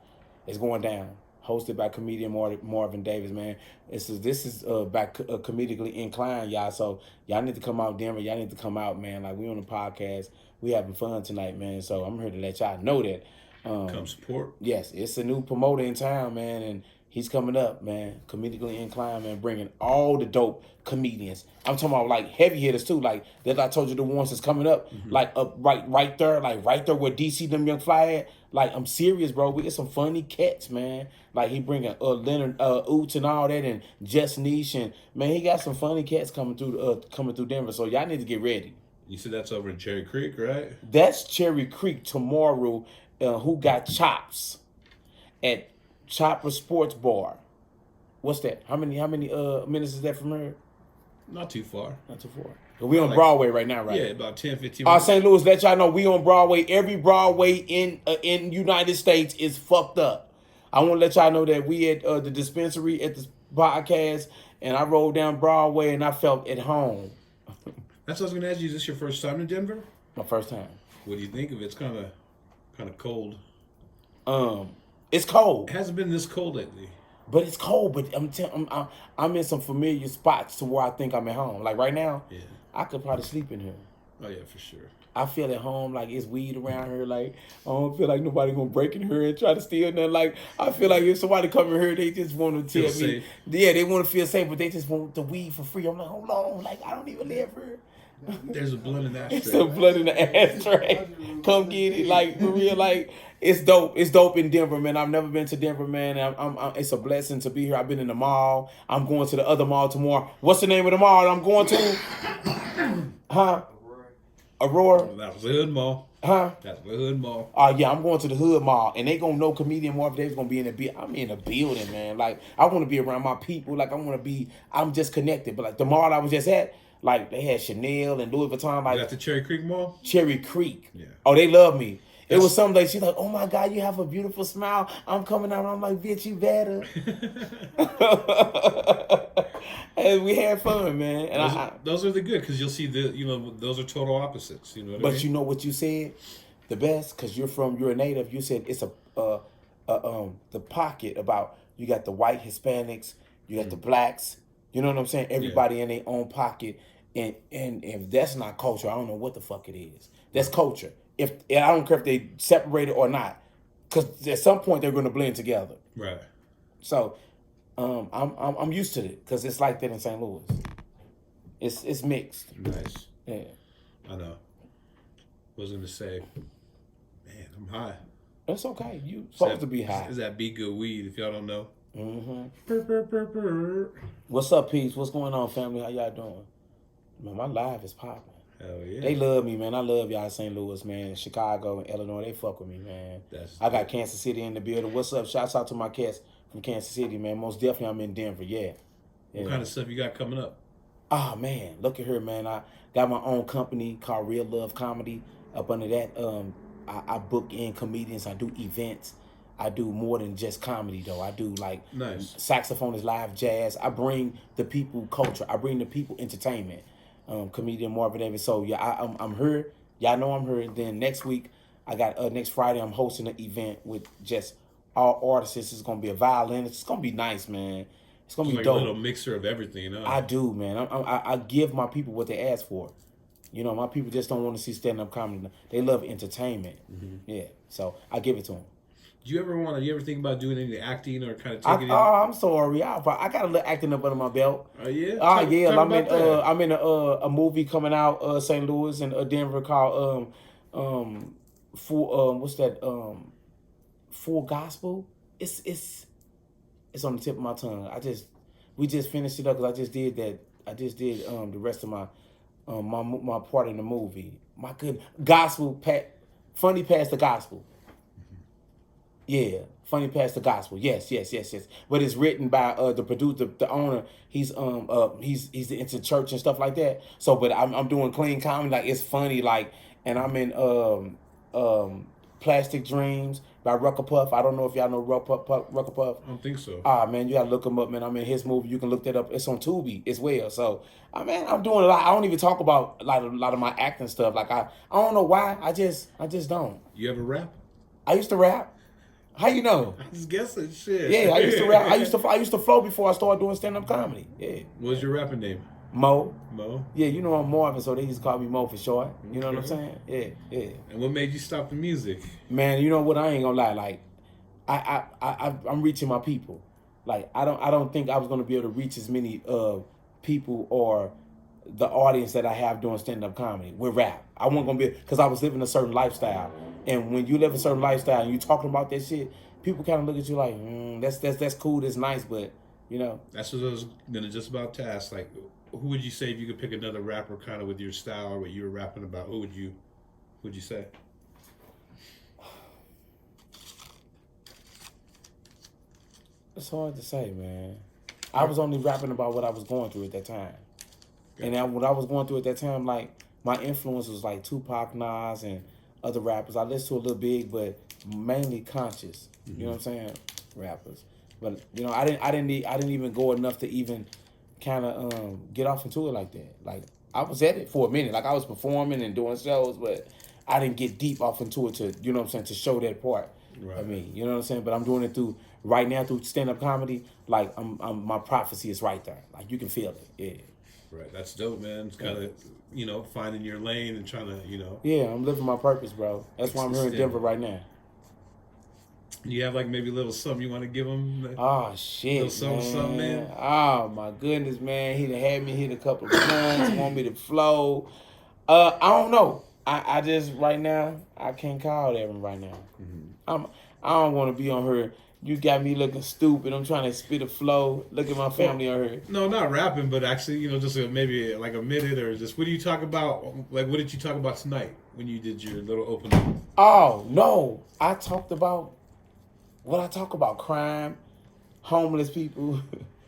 It's going down. Hosted by comedian Marvin Davis, man. This is back comedically inclined, y'all. So y'all need to come out, Denver. Y'all need to come out, man. Like we on the podcast, we having fun tonight, man. So I'm here to let y'all know that. Come support. Yes, it's a new promoter in town, man, and he's coming up, man. Comedically inclined, man, bringing all the dope comedians. I'm talking about like heavy hitters too, like that I told you the ones that's coming up, like up right there where DC them young fly at. Like I'm serious, bro. We get some funny cats, man. Like he bringing Leonard Oots and all that, and Just Niche, and man, he got some funny cats coming through Denver. So y'all need to get ready. You said that's over in Cherry Creek, right? That's Cherry Creek tomorrow. Who got chops at Chopper Sports Bar? What's that? How many minutes is that from here? Not too far. Not too far. We on Broadway right now, right? Yeah, about 10, 15 minutes. St. Louis, let y'all know we on Broadway. Every Broadway in United States is fucked up. I want to let y'all know that we at the dispensary at the podcast, and I rolled down Broadway and I felt at home. That's what I was going to ask you. Is this your first time in Denver? My first time. What do you think of it? It's kind of cold. It's cold. It hasn't been this cold lately. But it's cold. But I'm in some familiar spots to where I think I'm at home. Like right now, I could probably sleep in here. Oh yeah, for sure. I feel at home, like it's weed around here. Like I don't feel like nobody gonna break in here and try to steal nothing. Like I feel like if somebody come in here, they just want to tell me, safe. Yeah, they want to feel safe, but they just want the weed for free. I'm like, hold on, like I don't even live here. There's a blunt in that. There's some blood in the ashtray. Come get it, like for real, like. It's dope. It's dope in Denver, man. I've never been to Denver, man. It's a blessing to be here. I've been in the mall. I'm going to the other mall tomorrow. What's the name of the mall I'm going to? Huh? Aurora. That was the Hood Mall. Huh? That's the Hood Mall. Yeah, I'm going to the Hood Mall, and they gonna know comedian Marvin Davis gonna be in the I'm in the building, man. Like I want to be around my people. Like I'm just connected. But like the mall I was just at, like they had Chanel and Louis Vuitton. Like at the Cherry Creek Mall. Cherry Creek. Yeah. Oh, they love me. It was some like she's like, oh my God, you have a beautiful smile. I'm coming out. I'm like, bitch, you better. And we had fun, man. And those are the good because you'll see those are total opposites. You know what I mean? But you know what you said, the best because you're a native. You said it's the pocket about you got the white Hispanics, you got the blacks. You know what I'm saying? Everybody in their own pocket, and if that's not culture, I don't know what the fuck it is. That's culture. I don't care if they separated or not, because at some point they're going to blend together. Right. So, I'm used to it because it's like that in St. Louis. It's mixed. Nice. Yeah. I know. Was gonna say, man, I'm high. It's okay. You supposed to be high. Is that Be Good weed? If y'all don't know. What's up, peace? What's going on, family? How y'all doing? Man, my live is popping. Hell yeah. They love me, man. I love y'all, St. Louis, man. Chicago and Illinois, they fuck with me, man. I got Kansas City in the building. What's up? Shouts out to my cats from Kansas City, man. Most definitely I'm in Denver, yeah. What kind of stuff you got coming up? Oh man, look at her, man. I got my own company called Real Love Comedy. Up under that, I book in comedians. I do events. I do more than just comedy though. I do like Nice. saxophonist, live jazz. I bring the people culture. I bring the people entertainment. Comedian Marvin Davis. So yeah, I'm here. Y'all know I'm here. Then next week, I got next Friday I'm hosting an event with just all artists. It's gonna be a violin. It's gonna be nice, man. It's gonna be like dope. a little mixer of everything, huh? I do, man. I give my people what they ask for. You know, my people just don't want to see stand-up comedy. They love entertainment. Yeah, so I give it to them. Do you ever think about doing any acting or kind of taking it? I'm sorry. I got a little acting up under my belt. Oh yeah. I'm in a movie coming out St. Louis and Denver called what's that Full Gospel. It's on the tip of my tongue. We just finished it up because I just did the rest of my my part in the movie. My good gospel funny past the gospel. Yeah, funny past the gospel. Yes. But it's written by the producer, the owner. He's into church and stuff like that. So, but I'm doing clean comedy. Like it's funny. Like, and I'm in Plastic Dreams by Rucker Puff. I don't know if y'all know Rucker Puff. I don't think so. Man, you gotta look him up, man. I'm in his movie. You can look that up. It's on Tubi as well. So, I'm doing a lot. I don't even talk about a lot of my acting stuff. Like I don't know why. I just don't. You ever rap? I used to rap. How you know? I was guessing shit. Yeah, I used to rap. I used to flow before I started doing stand-up comedy. Yeah. What's your rapping name? Mo. Mo? Yeah, you know I'm Marvin, so they used to call me Mo for short. You know what I'm saying? Yeah. And what made you stop the music? Man, you know what? I ain't gonna lie. Like, I'm reaching my people. Like, I don't think I was gonna be able to reach as many people or the audience that I have doing stand-up comedy with rap. I wasn't gonna be, because I was living a certain lifestyle. And when you live a certain lifestyle and you talking about that shit, people kind of look at you like, that's cool, that's nice, but you know. That's what I was gonna just about to ask. Like, who would you say if you could pick another rapper kind of with your style or what you were rapping about? Who would you say? It's hard to say, man. I was only rapping about what I was going through at that time. Okay. And what I was going through at that time, like, my influence was like Tupac, Nas, and other rappers. I listened to a little big, but mainly conscious. Mm-hmm. You know what I'm saying? Rappers. But you know, I didn't even go enough to even kind of get off into it like that. Like I was at it for a minute. Like I was performing and doing shows, but I didn't get deep off into it to, you know what I'm saying, to show that part. Right. I mean, you know what I'm saying? But I'm doing it right now through stand-up comedy. Like I'm my prophecy is right there. Like you can feel it. Yeah. Right, that's dope, man. It's kind of, you know, finding your lane and trying to, you know. Yeah, I'm living my purpose, bro. That's why I'm here in Denver right now. You have like maybe a little something you want to give him? Oh, shit, something, man. Oh, my goodness, man. He done had me hit a couple of times, want me to flow. I don't know. I just, right now, I can't call that one right now. Mm-hmm. I don't want to be on her. You got me looking stupid. I'm trying to spit a flow. Look at my family on here. No, not rapping, but actually, you know, just maybe like a minute or just what do you talk about? Like, what did you talk about tonight when you did your little opening? Oh, no. I talked about what I talk about. Crime, homeless people,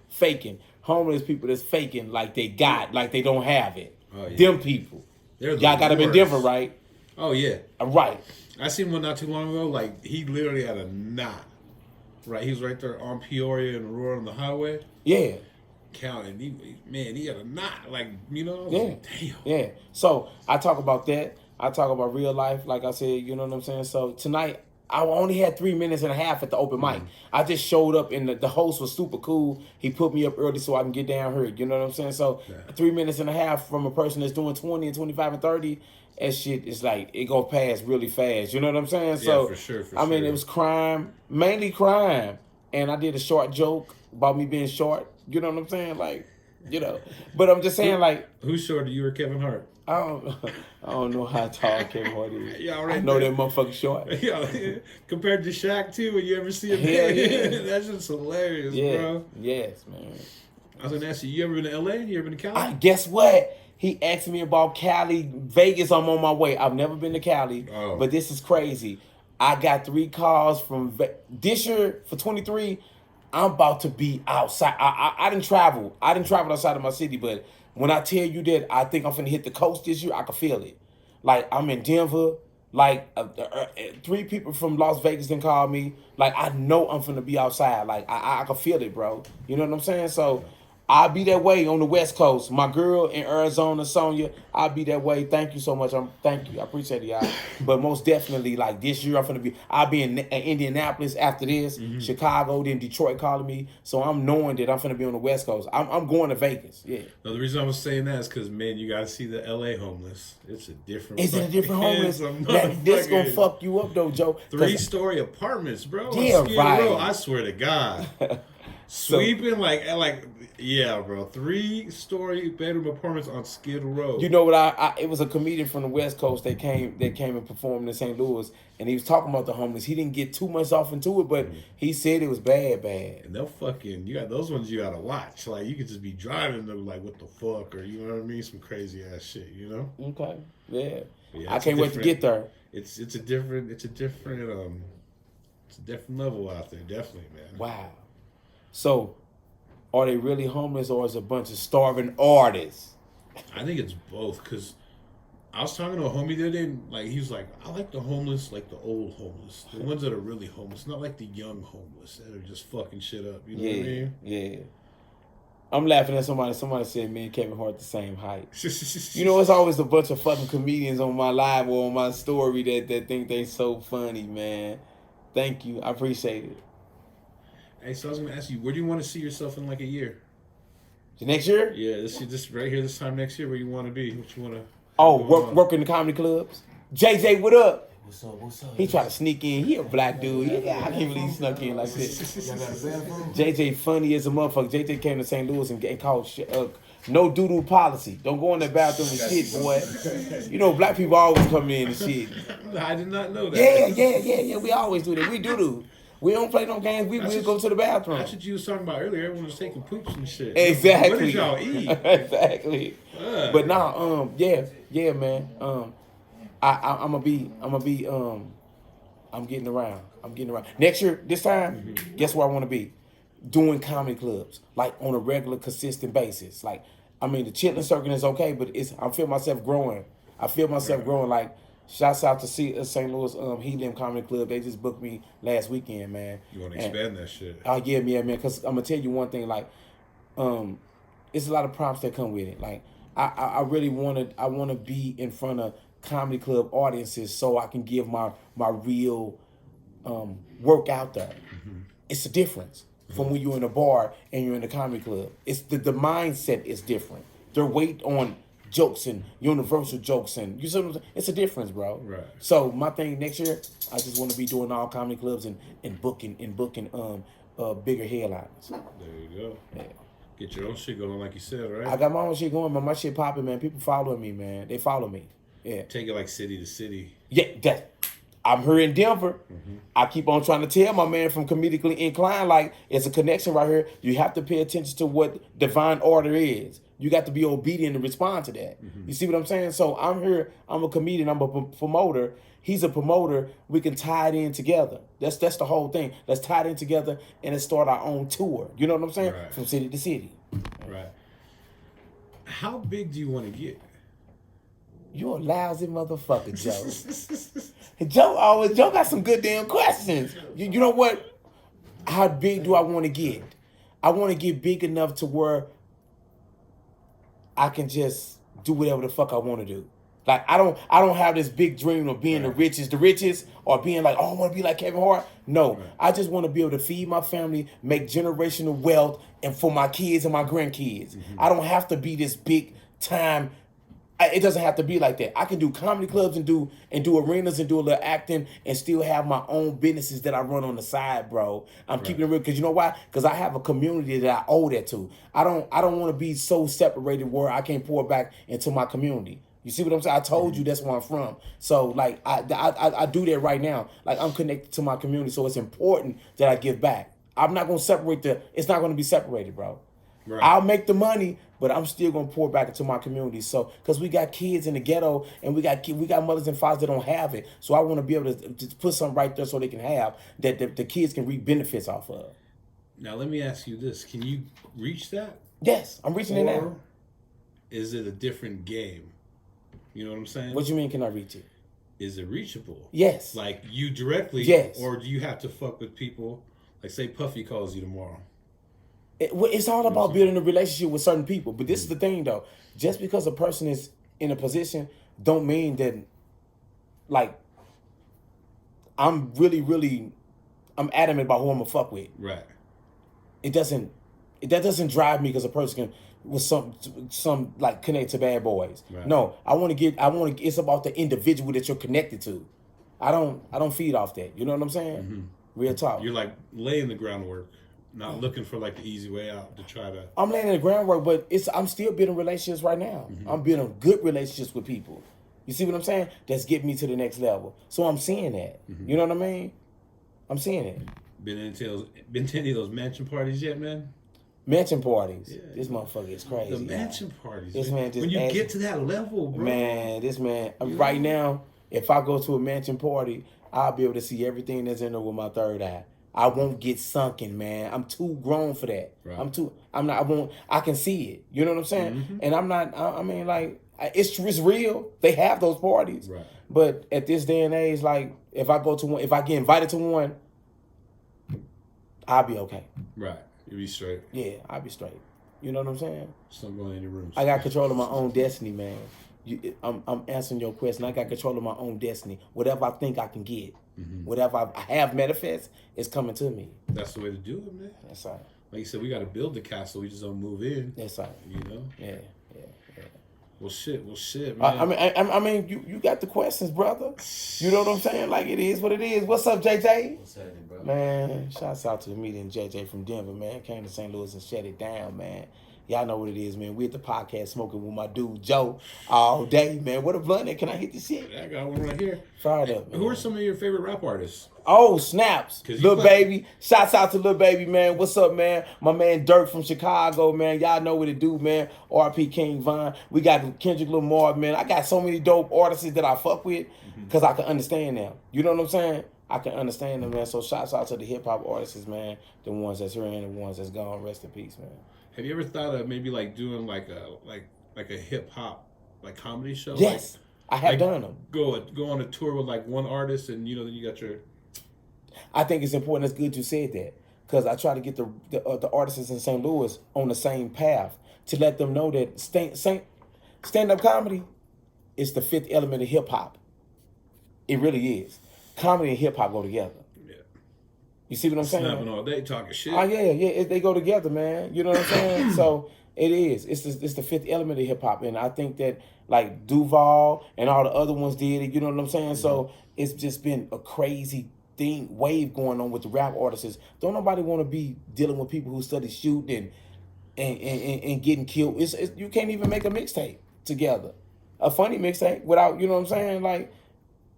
faking. Homeless people that's faking like they don't have it. Oh, yeah. Them people. Y'all got them in Denver, right? Oh, yeah. Right. I seen one not too long ago. Like, he literally had a knot. Right, he was right there on Peoria and Aurora on the highway. Yeah. Counting. He had a knot. Like, you know? Yeah. Like, damn. Yeah. So, I talk about that. I talk about real life, like I said, you know what I'm saying? So, tonight, I only had 3 minutes and a half at the open mic. I just showed up, and the host was super cool. He put me up early so I can get down here. You know what I'm saying? So, 3 minutes and a half from a person that's doing 20 and 25 and 30, that shit is like, it go past really fast. You know what I'm saying? Yeah, so, for sure. I mean, it was crime, mainly crime. And I did a short joke about me being short. You know what I'm saying? Like, you know. But I'm just saying, like. Who's shorter, you or Kevin Hart? I don't know how tall Kevin Hart is. Yeah, right. I know that motherfucker short. Yeah, compared to Shaq, too, when you ever see him. Hell yeah. That's just hilarious, bro. Yes, man. I was going to ask you ever been to L.A.? You ever been to Cali? Guess what? He asked me about Cali. Vegas, I'm on my way. I've never been to Cali, but this is crazy. I got 3 calls from this year for 23. I'm about to be outside. I didn't travel. I didn't travel outside of my city, but when I tell you that I think I'm finna hit the coast this year, I can feel it. Like, I'm in Denver. Like, 3 people from Las Vegas didn't call me. Like, I know I'm finna be outside. Like, I can feel it, bro. You know what I'm saying? So, I'll be that way on the West Coast. My girl in Arizona, Sonia, I'll be that way. Thank you so much. Thank you. I appreciate it, y'all. But most definitely, like, this year, I'll be in Indianapolis after this, Chicago, then Detroit calling me. So I'm knowing that I'm finna be on the West Coast. I'm going to Vegas. Yeah. No, the reason I was saying that is because, man, you gotta see the LA homeless. It's a different. Is it a different homeless? This gonna fuck you up though, Joe. 3-story apartments, bro. Yeah, right. Row, I swear to God. Sweeping like yeah, bro. 3-story bedroom apartments on Skid Row. You know what? It was a comedian from the West Coast that came and performed in St. Louis, and he was talking about the homeless. He didn't get too much off into it, but he said it was bad. And they'll fucking, you got those ones you gotta watch. Like, you could just be driving them like, what the fuck, or you know what I mean? Some crazy ass shit, you know? Okay, yeah. Yeah, I can't wait to get there. It's a different level out there, definitely, man. Wow. So, are they really homeless, or is it a bunch of starving artists? I think it's both, because I was talking to a homie the other day, like, he was like, I like the homeless, like the old homeless. The ones that are really homeless, not like the young homeless that are just fucking shit up. You know what I mean? Yeah. I'm laughing at somebody. Somebody said me and Kevin Hart the same height. You know, it's always a bunch of fucking comedians on my live or on my story that think they so funny, man. Thank you. I appreciate it. Hey, so I was going to ask you, where do you want to see yourself in like a year? The next year? Yeah, this right here, this time next year, where you want to be? What you want to... Oh, work in the comedy clubs. JJ, what up? What's up? He tried to sneak in. He a black dude. Yeah, I can't believe he snuck in like this. Y'all got a band for him? JJ funny as a motherfucker. JJ came to St. Louis and called no doo-doo policy. Don't go in the bathroom and shit, boy. You know, black people always come in and shit. I did not know that. Yeah. We always do that. We do. We don't play no games. We go to the bathroom. That's what you was talking about earlier. Everyone was taking poops and shit. Exactly. What did y'all eat? Exactly. But nah, yeah, man. I'm getting around. Next year, this time, guess where I want to be? Doing comedy clubs, like on a regular, consistent basis. Like, I mean, the chitlin circuit is okay, but I feel myself growing. Like, shouts out to St. Louis Helium Comedy Club. They just booked me last weekend, man. You want to expand that shit? Oh yeah, man. Because I'm gonna tell you one thing. Like, it's a lot of props that come with it. Like, I really want to be in front of comedy club audiences so I can give my real work out there. It's a difference from when you're in a bar and you're in a comedy club. It's the mindset is different. Their weight on jokes and universal jokes and you see what I'm saying? It's a difference, bro. Right. So my thing next year, I just want to be doing all comedy clubs and booking bigger headliners. There you go. Yeah. Get your own shit going, like you said, right? I got my own shit going, but my shit popping, man. People following me, man. They follow me. Yeah. Take it like city to city. Yeah, I'm here in Denver. I keep on trying to tell my man from Comedically Inclined, like, it's a connection right here. You have to pay attention to what divine order is. You got to be obedient and respond to that. You see what I'm saying? So I'm here. I'm a comedian. I'm a promoter. He's a promoter. We can tie it in together. That's the whole thing. Let's tie it in together and let's start our own tour. You know what I'm saying? Right. From city to city. Right. How big do you want to get? You're a lousy motherfucker, Joe. Joe got some good damn questions. You know what? How big do I want to get? I want to get big enough to where I can just do whatever the fuck I want to do. Like, I don't have this big dream of being the richest, or being like, oh, I want to be like Kevin Hart. No, I just want to be able to feed my family, make generational wealth, and for my kids and my grandkids. I don't have to be this big time. It doesn't have to be like that. I can do comedy clubs and do arenas and do a little acting and still have my own businesses that I run on the side, bro. I'm keeping it real because you know why? Because I have a community that I owe that to. I don't want to be so separated where I can't pour back into my community. You see what I'm saying? I told you that's where I'm from. So like I do that right now. Like, I'm connected to my community, so it's important that I give back. I'm not gonna separate it's not gonna be separated, bro. Right. I'll make the money, but I'm still gonna pour back into my community. So, because we got kids in the ghetto, and we got mothers and fathers that don't have it. So I want to be able to put something right there so they can have that the kids can reap benefits off of. Now let me ask you this: can you reach that? Yes, I'm reaching it now. Or is it a different game? You know what I'm saying? What you mean? Can I reach it? Is it reachable? Yes. Like you directly? Yes. Or do you have to fuck with people? Like say Puffy calls you tomorrow. It's all about building a relationship with certain people. But this is the thing, though. Just because a person is in a position, don't mean that, like, I'm adamant about who I'm gonna fuck with. Right. That doesn't drive me because a person can with some like connect to bad boys. Right. No, it's about the individual that you're connected to. I don't feed off that. You know what I'm saying? Mm-hmm. Real talk. You're like laying the groundwork, not looking for like the easy way out to try to. I'm laying the groundwork, but I'm still building relationships right now. Mm-hmm. I'm building good relationships with people. You see what I'm saying? That's getting me to the next level. So I'm seeing that. Mm-hmm. You know what I mean? I'm seeing it. Been to any of those mansion parties yet, man? Mansion parties. Yeah. This motherfucker is crazy. The mansion parties. This man just when you asked- get to that level, bro. Man, this man, right now, if I go to a mansion party, I'll be able to see everything that's in there with my third eye. I won't get sunken, man. I'm too grown for that. Right. I can see it. You know what I'm saying? Mm-hmm. And I'm not, I mean, like, it's real. They have those parties. Right. But at this day and age, like, if I go to one, if I get invited to one, I'll be okay. Right. You'll be straight. Yeah, I'll be straight. You know what I'm saying? Just don't go in your rooms. I got control of my own destiny, man. I'm answering your question. I got control of my own destiny. Whatever I think I can get, whatever I have manifest, is coming to me. That's the way to do it, man. That's right. Like you said, we got to build the castle. We just don't move in. That's right. You know? Yeah. Well, shit, man. I mean, you got the questions, brother. You know what I'm saying? Like, it is what it is. What's up, JJ? What's happening, bro? Man, shouts out to the meeting JJ from Denver, man. Came to St. Louis and shut it down, man. Y'all know what it is, man. We at the podcast smoking with my dude Joe all day, man. What a blunt. Can I hit this shit? I got one right here. Fired up, man. Who are some of your favorite rap artists? Oh, snaps. 'Cause you Lil play- Baby. Shouts out to Lil Baby, man. What's up, man? My man Dirk from Chicago, man. Y'all know what it do, man. RP King Von. We got Kendrick Lamar, man. I got so many dope artists that I fuck with because I can understand them. You know what I'm saying? I can understand them, man. So shouts out to the hip-hop artists, man. The ones that's here and the ones that's gone. Rest in peace, man. Have you ever thought of maybe like doing like a hip hop like comedy show? Yes, I have like, done them. Go on a tour with like one artist, and then you got your. I think it's important. It's good you said that because I try to get the artists in St. Louis on the same path to let them know that stand-up comedy is the fifth element of hip-hop. It really is. Comedy and hip-hop go together. Yeah. You see what I'm saying? Snapping all day, talking shit. Oh, yeah. They go together, man. You know what I'm saying? So it is. It's the fifth element of hip-hop. And I think that, like, Duval and all the other ones did it. You know what I'm saying? Mm-hmm. So it's just been a crazy wave going on with the rap artists. Don't nobody want to be dealing with people who study shooting and getting killed. You can't even make a mixtape together, a funny mixtape without, you know what I'm saying? Like,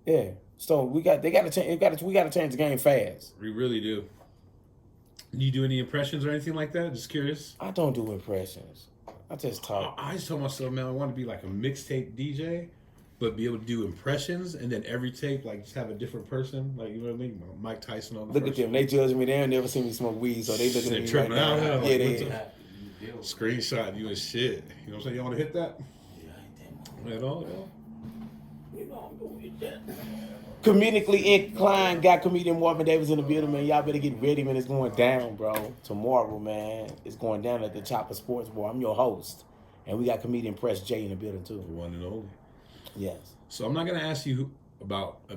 yeah. So we got to change the game fast. We really do. Do you do any impressions or anything like that? Just curious. I don't do impressions. I just talk. I just told myself, man, I want to be like a mixtape DJ, but be able to do impressions, and then every tape, like, just have a different person. Like, you know what I mean? Mike Tyson on the Look at them. They judge me. They ain't never seen me smoke weed, so they look at me right now. Out, Yeah, they is. Screenshot you and shit. You know what I'm saying? You want to hit that? Yeah, I ain't At all? Yeah. Comedically inclined, got comedian Marvin Davis in the building, man. Y'all better get ready, man. It's going down, bro. Tomorrow, man. It's going down at the Chopper Sports Bar. I'm your host. And we got comedian Press J in the building, too. The one and only. Yes. So I'm not going to ask you about a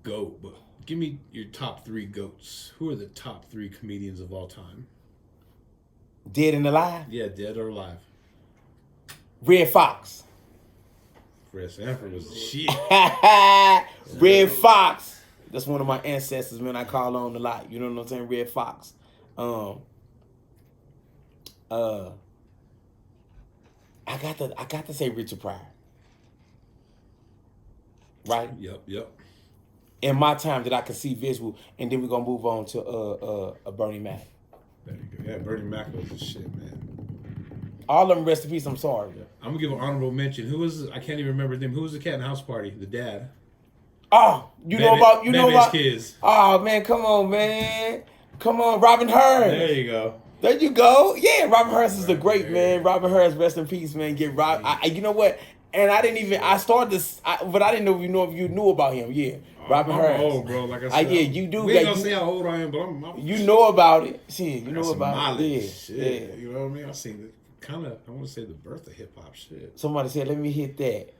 GOAT, but give me your top 3 GOATs. Who are the top 3 comedians of all time? Dead and alive? Yeah, dead or alive. Red Fox. Fred Sanford was the shit. Red Fox. That's one of my ancestors, man. I call on a lot. You know what I'm saying? Red Fox. I got to say Richard Pryor. Right? Yep. In my time that I can see visual, and then we're gonna move on to Bernie Mac. There you go. Yeah, Bernie Mac was the shit, man. All of them, rest in peace. I'm sorry. Yeah. I'm gonna give an honorable mention. I can't even remember his name. Who was the cat in the house party? The dad. Oh, you know about Kids. Oh man, come on, man. Come on, Robin Hurst. There you go. There you go. Yeah, Robin Hurst is the Right great there. man. Robin Hurst, rest in peace, man. Get Rob. You know what? And I didn't even. I started this, but I didn't know if you knew about him. Yeah, Robin I'm Hurst. old, bro. Like I said, yeah, you do. We ain't got- gonna say how old I am, but I'm You know about it. Shit, you I got know some about knowledge. it. Yeah, Shit. yeah. You know what I mean? I seen it. Kind of. I want to say the birth of hip hop. Shit. Somebody said, "Let me hit that."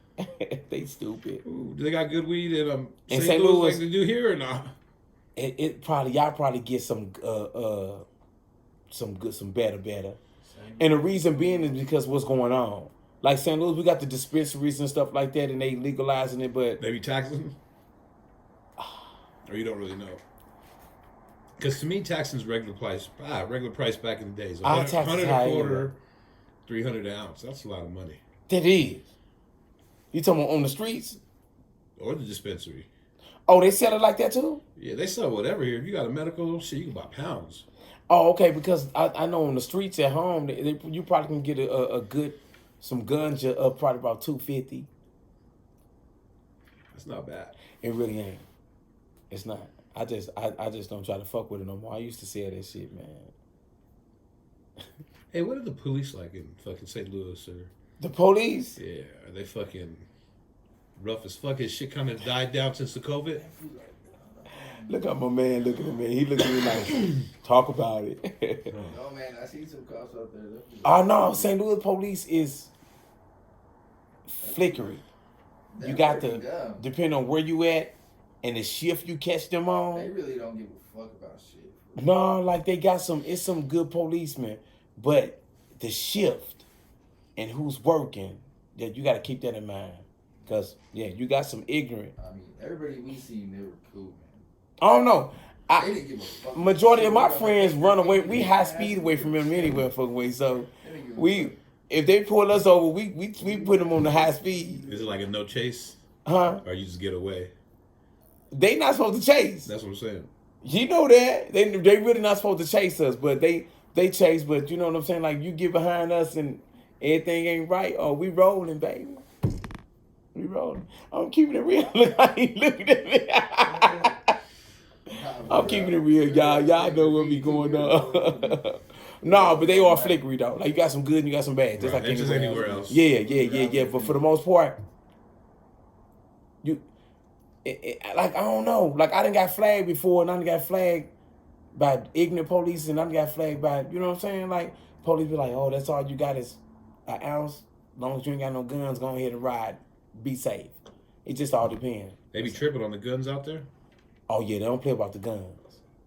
They stupid. Ooh, do they got good weed in In St. Louis like they do here or not? It probably y'all probably get some better. And the reason being is because what's going on. Like St. Louis, we got the dispensaries and stuff like that, and they legalizing it, but They be taxing? Or you don't really know? Because to me, taxing's regular price. Regular price back in the days. Our taxes 100 high a anyway. quarter, 300 an ounce. That's a lot of money. that is. You talking about on the streets? Or the dispensary. Oh, they sell it like that too? Yeah, they sell whatever here. If you got a medical shit, you can buy pounds. Oh, okay, because I know on the streets at home, you probably can get a good, some ganja up probably about $250. That's not bad. It really ain't. It's not. I just don't try to fuck with it no more. I used to sell that shit, man. Hey, what are the police like in fucking St. Louis? Or The police? yeah, are they fucking rough as fuck? His shit kind of died down since the COVID. Look at my man looking at me. He looking at me like, talk about it. No, man, I see some cops out there. Oh, no, St. Louis police is flickery. You got to, depending on where you at and the shift you catch them They on. really don't give a fuck about shit. No, like they got it's some good policemen, but the shift and who's working, that you got to keep that in mind. Because, yeah, you got some ignorant. I mean, everybody we seen, they were cool, man. I don't know. They didn't give a fuck. Majority of my friends run away. We high speed away from them anyway, fucking way. So if they pull us over, we put them on the high speed. Is it like a no chase? Huh? Or you just get away? They not supposed to chase. That's what I'm saying. You know that. They really not supposed to chase us, but they chase, but you know what I'm saying? Like you get behind us and everything ain't right. Oh, we rolling, baby. We rolling. I'm keeping it real. Look how he looking at me. I'm keeping it real, y'all. Y'all know what be going on. No, but they are flickery though. Like you got some good and you got some bad. Just Right, like just anywhere else. Yeah. But for the most part, like I don't know. Like I done got flagged before, and I done got flagged by ignorant police, and I done got flagged by, you know what I'm saying? Like police be like, oh, that's all you got is an ounce. As long as you ain't got no guns, go ahead and ride. Be safe. It just all depends. They be tripping on the guns out there? Oh yeah, they don't play about the guns.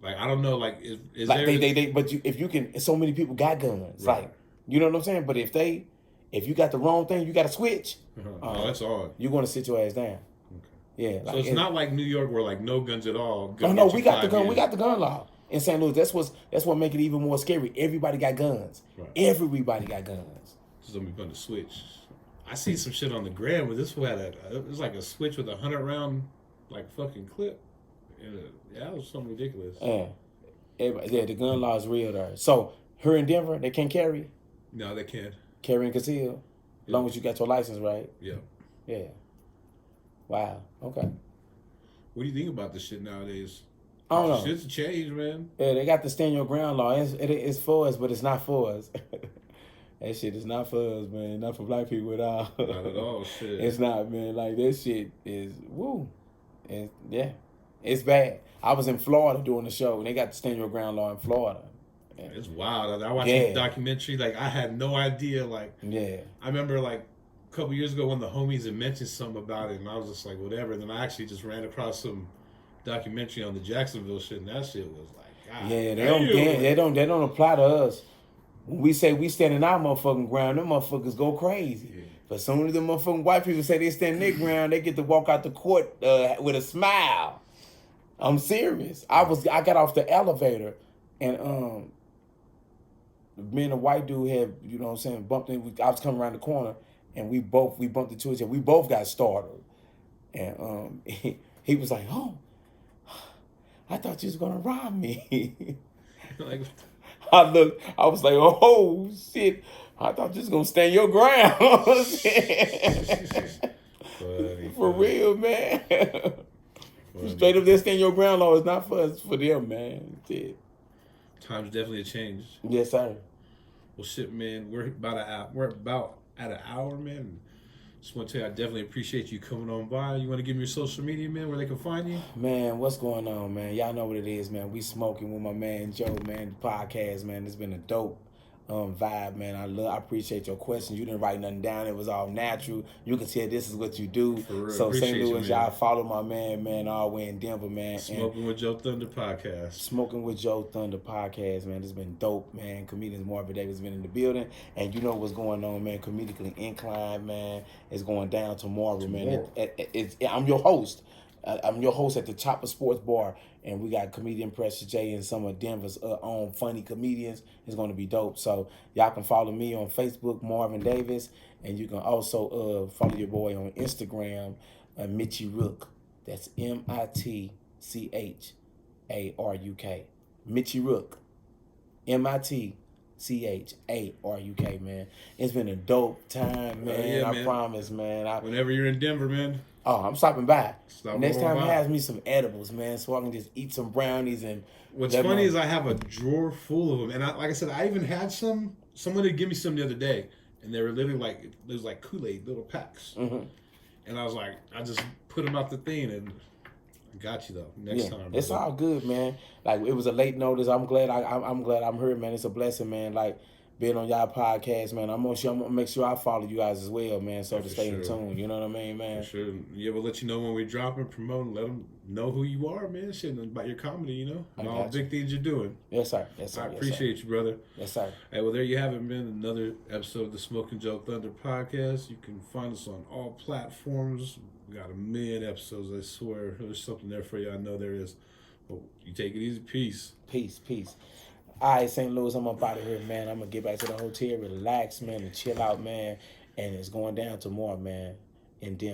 Like, I don't know, like, is Like there... but if you can, so many people got guns. Right. Like, you know what I'm saying? But if you got the wrong thing, you got to switch. Oh, that's on. You're going to sit your ass down. Okay. Yeah. So it's not like New York where, like, no guns at all. Oh no, we got the gun. We got the gun law in St. Louis. That's what make it even more scary. Everybody got guns. Right. Everybody got guns. This is gonna be fun to switch. I see some shit on the gram where this fool had it was like a switch with a 100-round, like, fucking clip. Yeah, that was something ridiculous. Yeah, the gun law is real there. So here in Denver, they can't carry. No, they can't. Carry and conceal, as long as you got your license, right? Yeah. Yeah. Wow. Okay. What do you think about this shit nowadays? I don't know. Shit's a change, man. Yeah, they got the stand your ground law. It's for us, but it's not for us. That shit is not for us, man. Not for black people at all. Not at all, shit. It's not, man. Like, that shit is, woo. And, yeah. It's bad. I was in Florida doing the show, and they got the stand your ground law in Florida. Yeah. It's wild. I watched the documentary. Like, I had no idea. Like, yeah. I remember, like, a couple years ago when the homies had mentioned something about it, and I was just like, whatever. And then I actually just ran across some documentary on the Jacksonville shit, and that shit was like, God, yeah, they don't apply to us. When we say we stand in our motherfucking ground, them motherfuckers go crazy. Yeah. But soon as the motherfucking white people say they stand in their ground, they get to walk out the court with a smile. I'm serious. I got off the elevator, and me and the white dude had, you know what I'm saying, bumped in. I was coming around the corner, and we bumped into each other. We both got startled, and he was like, "Oh, I thought you was gonna rob me." like, I was like, "Oh shit! I thought you was gonna stand your ground." For real, man. Straight up there, stand your ground law is not for us, for them, man. Shit. Times definitely changed. Yes, sir. Well, shit, man. We're about at an hour, man. Just want to tell you, I definitely appreciate you coming on by. You want to give me your social media, man, where they can find you? Man, what's going on, man? Y'all know what it is, man. We smoking with my man Joe, man. The podcast, man. It's been a dope vibe, man. I appreciate your questions. You didn't write nothing down. It was all natural. You can tell this is what you do. For real. So Appreciate St. you, Louis, man. y'all follow my man, all the way in Denver, man. Smoking with JoThunder podcast. Smoking with JoThunder podcast, man. It's been dope, man. Comedians Marvin Davis been in the building, and you know what's going on, man. Comedically inclined, man. It's going down tomorrow, man. I'm your host. I'm your host at the Chopper Sports Bar, and we got comedian Precious J and some of Denver's own funny comedians. It's going to be dope. So y'all can follow me on Facebook, Marvin Davis, and you can also follow your boy on Instagram, Mitchie Rook. That's MITCHARUK. Mitchie Rook. MITCHARUK, man. It's been a dope time, man. Yeah, I man. promise, man. Whenever you're in Denver, man. Oh, I'm stopping by. Next time, by. has me some edibles, man, so I can just eat some brownies and. What's funny is I have a drawer full of them, and like I said, I even had some. Someone did give me some the other day, and they were literally like it was like Kool-Aid little packs, and I was like, I just put them out the thing, and I got you though. Next time, it's all good, man. Like it was a late notice. I'm glad. I'm glad I'm here, man. It's a blessing, man. Like being on y'all podcast, man. I'm gonna make sure I follow you guys as well, man. So to stay in tune. You know what I mean, man? For sure. Yeah, we'll let you know when we drop and promote. Let them know who you are, man. Shit about your comedy, you know, and all the big things you're doing. Yes, sir. Yes, sir. I appreciate you, brother. Yes, sir. Hey, well, there you have it, man. Another episode of the Smoking JoThunder podcast. You can find us on all platforms. We got 1 million episodes, I swear. There's something there for you. I know there is. But you take it easy. Peace. Peace. All right, St. Louis, I'm up out of here, man. I'm going to get back to the hotel, relax, man, and chill out, man. And it's going down tomorrow, man, in Denver.